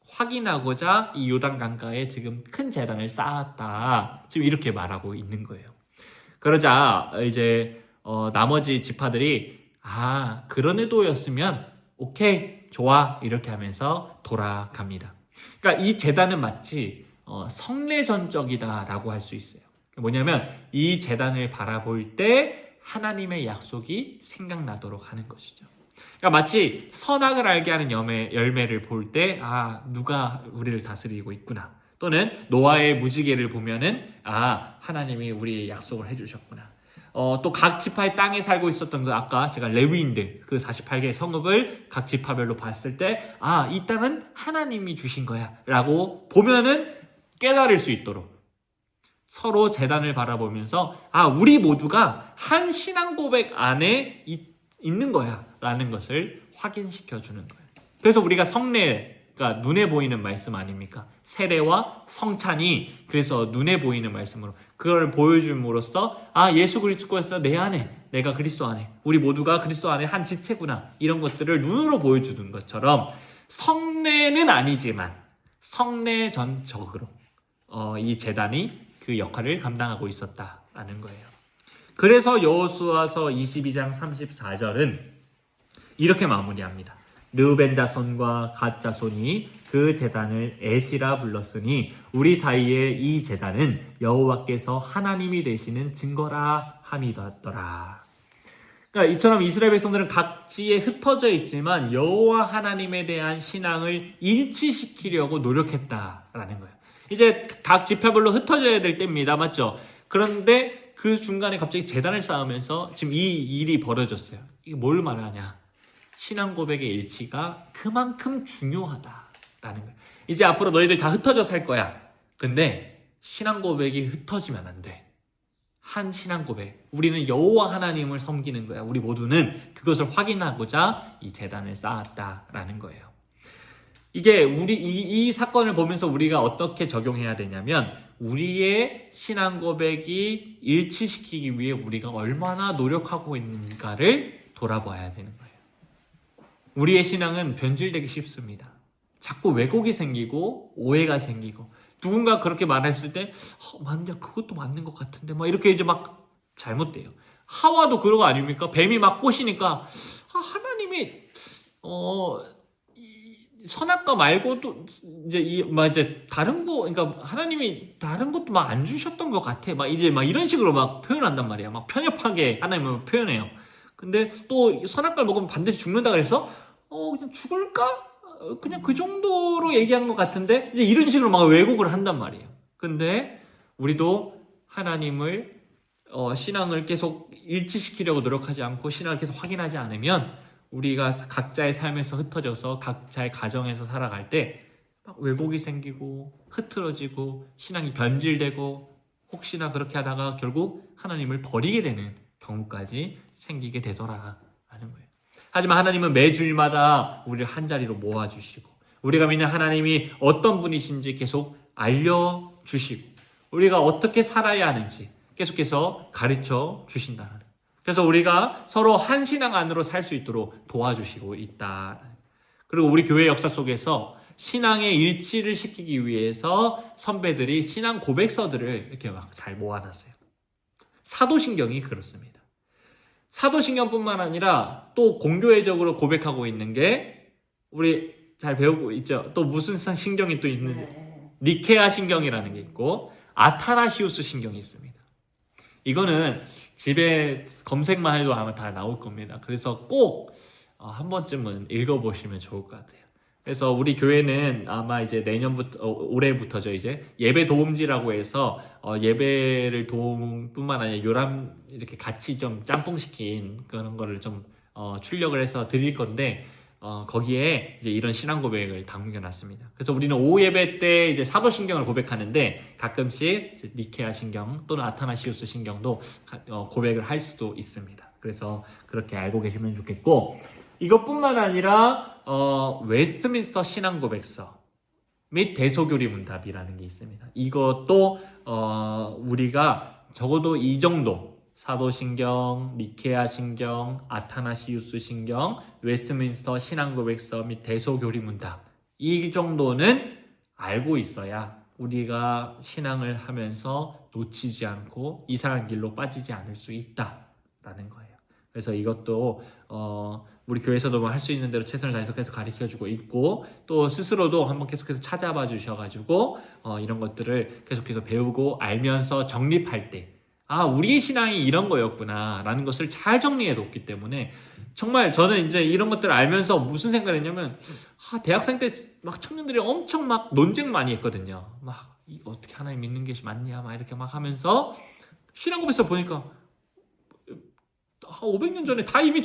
확인하고자 이 요단강가에 지금 큰 제단을 쌓았다. 지금 이렇게 말하고 있는 거예요. 그러자 이제 나머지 지파들이 그런 의도였으면 오케이 좋아 이렇게 하면서 돌아갑니다. 그러니까 이 제단은 마치 성례전적이다라고 할 수 있어요. 뭐냐면 이 제단을 바라볼 때 하나님의 약속이 생각나도록 하는 것이죠. 그러니까 마치 선악을 알게 하는 열매를 볼 때 누가 우리를 다스리고 있구나. 또는 노아의 무지개를 보면은 하나님이 우리의 약속을 해주셨구나. 또 각 지파의 땅에 살고 있었던 아까 제가 레위인들 그 48개의 성읍을 각 지파별로 봤을 때 이 땅은 하나님이 주신 거야 라고 보면은 깨달을 수 있도록 서로 제단을 바라보면서 우리 모두가 한 신앙 고백 안에 있는 거야 라는 것을 확인시켜 주는 거예요. 그래서 우리가 성례가 눈에 보이는 말씀 아닙니까? 세례와 성찬이 그래서 눈에 보이는 말씀으로 그걸 보여줌으로써 예수 그리스도에서 내 안에 내가 그리스도 안에 우리 모두가 그리스도 안에 한 지체구나 이런 것들을 눈으로 보여주는 것처럼 성례는 아니지만 성례 전적으로 이 제단이 그 역할을 감당하고 있었다라는 거예요. 그래서 여호수아서 22장 34절은 이렇게 마무리합니다. 르우벤 자손과 갓 자손이 그 제단을 에시라 불렀으니 우리 사이에 이 제단은 여호와께서 하나님이 되시는 증거라 함이더라. 그러니까 이처럼 이스라엘 백성들은 각지에 흩어져 있지만 여호와 하나님에 대한 신앙을 일치시키려고 노력했다라는 거예요. 이제 각 지파별로 흩어져야 될 때입니다. 맞죠? 그런데 그 중간에 갑자기 제단을 쌓으면서 지금 이 일이 벌어졌어요. 이게 뭘 말하냐? 신앙 고백의 일치가 그만큼 중요하다라는 거예요. 이제 앞으로 너희들 다 흩어져 살 거야. 근데 신앙 고백이 흩어지면 안 돼. 한 신앙 고백. 우리는 여호와 하나님을 섬기는 거야. 우리 모두는 그것을 확인하고자 이 제단을 쌓았다라는 거예요. 이게 이 사건을 보면서 우리가 어떻게 적용해야 되냐면 우리의 신앙 고백이 일치시키기 위해 우리가 얼마나 노력하고 있는가를 돌아봐야 되는 거예요. 우리의 신앙은 변질되기 쉽습니다. 자꾸 왜곡이 생기고 오해가 생기고 누군가 그렇게 말했을 때 맞냐 그것도 맞는 것 같은데 막 이렇게 이제 막 잘못돼요. 하와도 그런 거 아닙니까? 뱀이 막 꼬시니까 하나님이 선악과 말고도 이제 다른 거 그러니까 하나님이 다른 것도 막 안 주셨던 것 같아. 막 이제 막 이런 식으로 막 표현한단 말이야. 막 편협하게 하나님을 표현해요. 근데 또 선악과를 먹으면 반드시 죽는다 그래서 그냥 죽을까? 그냥 그 정도로 얘기하는 것 같은데 이제 이런 식으로 막 왜곡을 한단 말이에요. 근데 우리도 하나님을 신앙을 계속 일치시키려고 노력하지 않고 신앙을 계속 확인하지 않으면 우리가 각자의 삶에서 흩어져서 각자의 가정에서 살아갈 때 막 왜곡이 생기고 흐트러지고 신앙이 변질되고 혹시나 그렇게 하다가 결국 하나님을 버리게 되는 경우까지 생기게 되더라라는 거예요. 하지만 하나님은 매주일마다 우리를 한자리로 모아주시고 우리가 믿는 하나님이 어떤 분이신지 계속 알려주시고 우리가 어떻게 살아야 하는지 계속해서 가르쳐 주신다는 그래서 우리가 서로 한 신앙 안으로 살 수 있도록 도와주시고 있다. 그리고 우리 교회 역사 속에서 신앙의 일치를 시키기 위해서 선배들이 신앙 고백서들을 이렇게 막 잘 모아놨어요. 사도신경이 그렇습니다. 사도신경뿐만 아니라 또 공교회적으로 고백하고 있는 게 우리 잘 배우고 있죠. 또 무슨 신경이 또 있는지. 니케아 신경이라는 게 있고 아타나시우스 신경이 있습니다. 이거는 집에 검색만 해도 아마 다 나올 겁니다. 그래서 꼭 한 번쯤은 읽어보시면 좋을 것 같아요. 그래서 우리 교회는 아마 이제 내년부터 올해부터죠. 이제 예배 도움지라고 해서 예배를 도움뿐만 아니라 요람 이렇게 같이 좀 짬뽕시킨 그런 거를 좀 출력을 해서 드릴 건데 거기에 이제 이런 신앙 고백을 담겨놨습니다. 그래서 우리는 오후 예배 때 이제 사도신경을 고백하는데 가끔씩 이제 니케아 신경 또는 아타나시우스 신경도 고백을 할 수도 있습니다. 그래서 그렇게 알고 계시면 좋겠고 이것뿐만 아니라 웨스트민스터 신앙 고백서 및 대소교리 문답이라는 게 있습니다. 이것도 우리가 적어도 이 정도 사도신경, 니케아 신경, 아타나시우스 신경, 웨스트민스터 신앙고백서 및 대소교리 문답 이 정도는 알고 있어야 우리가 신앙을 하면서 놓치지 않고 이상한 길로 빠지지 않을 수 있다라는 거예요. 그래서 이것도 우리 교회에서도 할 수 있는 대로 최선을 다해서 계속 가르쳐주고 있고 또 스스로도 한번 계속해서 찾아봐 주셔가지고 이런 것들을 계속해서 배우고 알면서 정립할 때 우리의 신앙이 이런 거였구나 라는 것을 잘 정리해 뒀기 때문에 정말 저는 이제 이런 것들을 알면서 무슨 생각을 했냐면 대학생 때 막 청년들이 엄청 막 논쟁 많이 했거든요. 막 어떻게 하나님 믿는 게 맞냐 막 이렇게 막 하면서 신앙고백서 보니까 500년 전에 다 이미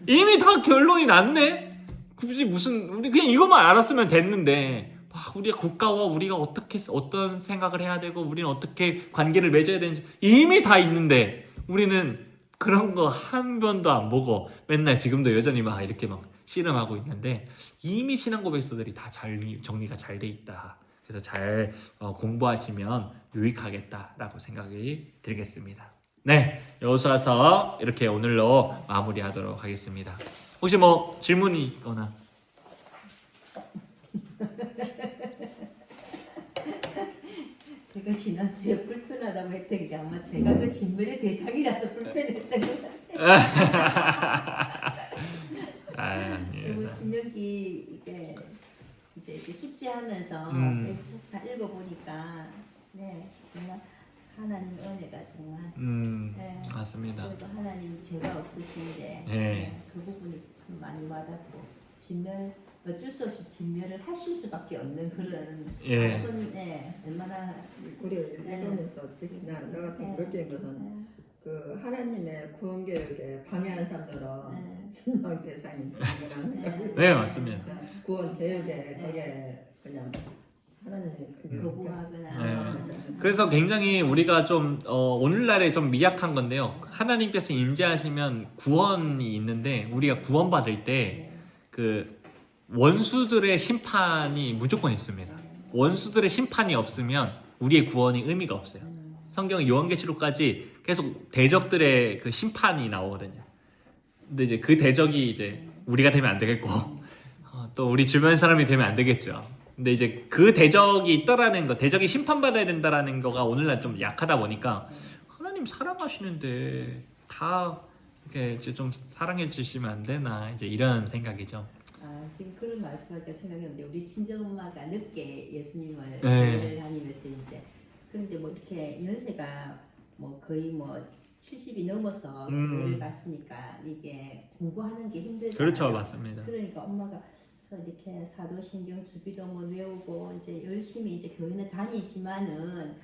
이미 다 결론이 났네. 굳이 우리 그냥 이것만 알았으면 됐는데 우리가 국가와 우리가 어떤 생각을 해야 되고 우리는 어떻게 관계를 맺어야 되는지 이미 다 있는데 우리는 그런 거 한 번도 안 보고 맨날 지금도 여전히 막 이렇게 막 씨름하고 있는데 이미 신앙 고백서들이 다 정리가 잘 돼 있다. 그래서 잘 공부하시면 유익하겠다라고 생각이 들겠습니다. 네, 여기서 와서 이렇게 오늘로 마무리하도록 하겠습니다. 혹시 뭐 질문이 있거나 제가 지난주에 불편하다고 했던 게 아마 제가 그 질문의 대상이라서 불편했던 것 같아요. 그리고 신명기 이제 숙제하면서 다 읽어보니까 정말 하나님 은혜가 정말 맞습니다. 그래도 하나님 죄가 없으신데 그 부분이 참 많이 와닿고 어쩔 수 없이 진멸을 하실 수밖에 없는 그런 얼마나 우리 읽으면서 특히 나 같은 느낀 것은 그 하나님의 구원 계획에 방해하는 사람들은 진망 대상이 되는 네, 맞습니다. 구원 계획에 거기에 그냥 하나님의 거부하거나 그래서 굉장히 우리가 좀 오늘날에 좀 미약한 건데요. 하나님께서 임재하시면 구원이 있는데 우리가 구원받을 때 그 원수들의 심판이 무조건 있습니다. 원수들의 심판이 없으면 우리의 구원이 의미가 없어요. 성경 요한계시록까지 계속 대적들의 그 심판이 나오거든요. 근데 이제 그 대적이 이제 우리가 되면 안 되겠고 또 우리 주변 사람이 되면 안 되겠죠. 근데 이제 그 대적이 있다라는 거, 대적이 심판받아야 된다라는 거가 오늘날 좀 약하다 보니까 하나님 사랑하시는데 다 이렇게 이제 좀 사랑해 주시면 안 되나 이제 이런 생각이죠. 지금 그런 말씀할 때 생각했는데 우리 친정엄마가 늦게 예수님을 네. 교회를 다니면서 이제 그런데 뭐 이렇게 연세가 뭐 거의 뭐 70이 넘어서 교회를 갔으니까 이게 공부하는 게 힘들잖아요. 그렇죠, 맞습니다. 그러니까 엄마가 그래서 이렇게 사도신경 주기도 뭐 외우고 이제 열심히 이제 교회는 다니지만은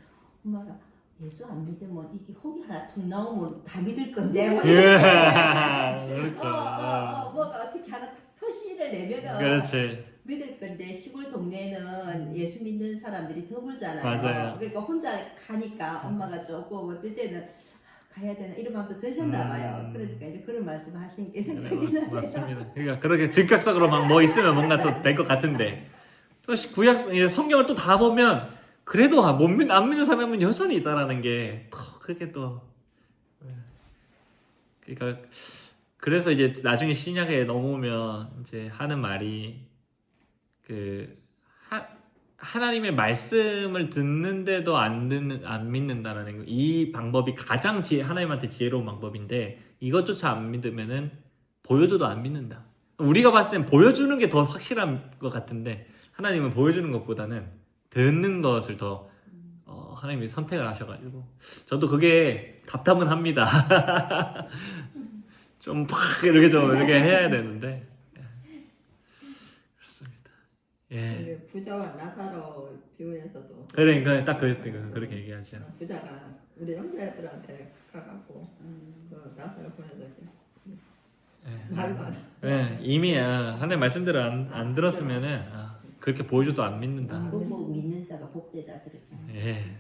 엄마가 예수 안 믿으면 이게 혹이 하나 툭 나오면 다 믿을 건데 뭐 그렇죠. 뭐가 어떻게 하나 딱 표시를 내면은 그렇지. 믿을 건데 시골 동네는 예수 믿는 사람들이 드물잖아요. 맞아요. 그러니까 혼자 가니까 엄마가 조금 어떨 때는 가야 되나 이런 마음도 드셨나 봐요. 그러니까 이제 그런 말씀 하신 게 생각이 나요. 맞습니다. 그러니까 그렇게 즉각적으로 막 뭐 있으면 뭔가 또 될 것 같은데 또 구약 성경을 또 다 보면 그래도 안 믿는 사람은 여전히 있다라는 게 더 그게 또 그러니까 그래서 이제 나중에 신약에 넘어오면 이제 하는 말이 그 하나님의 말씀을 듣는데도 안 믿는다라는 거. 이 방법이 가장 하나님한테 지혜로운 방법인데 이것조차 안 믿으면은 보여줘도 안 믿는다. 우리가 봤을 땐 보여주는 게 더 확실한 것 같은데 하나님은 보여주는 것보다는 듣는 것을 더 하나님이 선택을 하셔가지고 저도 그게 답답은 합니다. 좀 팍 이렇게 좀 이렇게 해야 되는데 그렇습니다. 예. 이게 부자와 나사로 비유에서도 그러니까 딱 그렇게 얘기하죠. 부자가 우리 형제들한테 가갖고 그 나사를 보내서 예. 말 받아. 예, 이미 하나님 말씀대로 안 들었으면은 그렇게 보여줘도 안 믿는다. 보고 믿는 자가 복되다 그렇게. 예.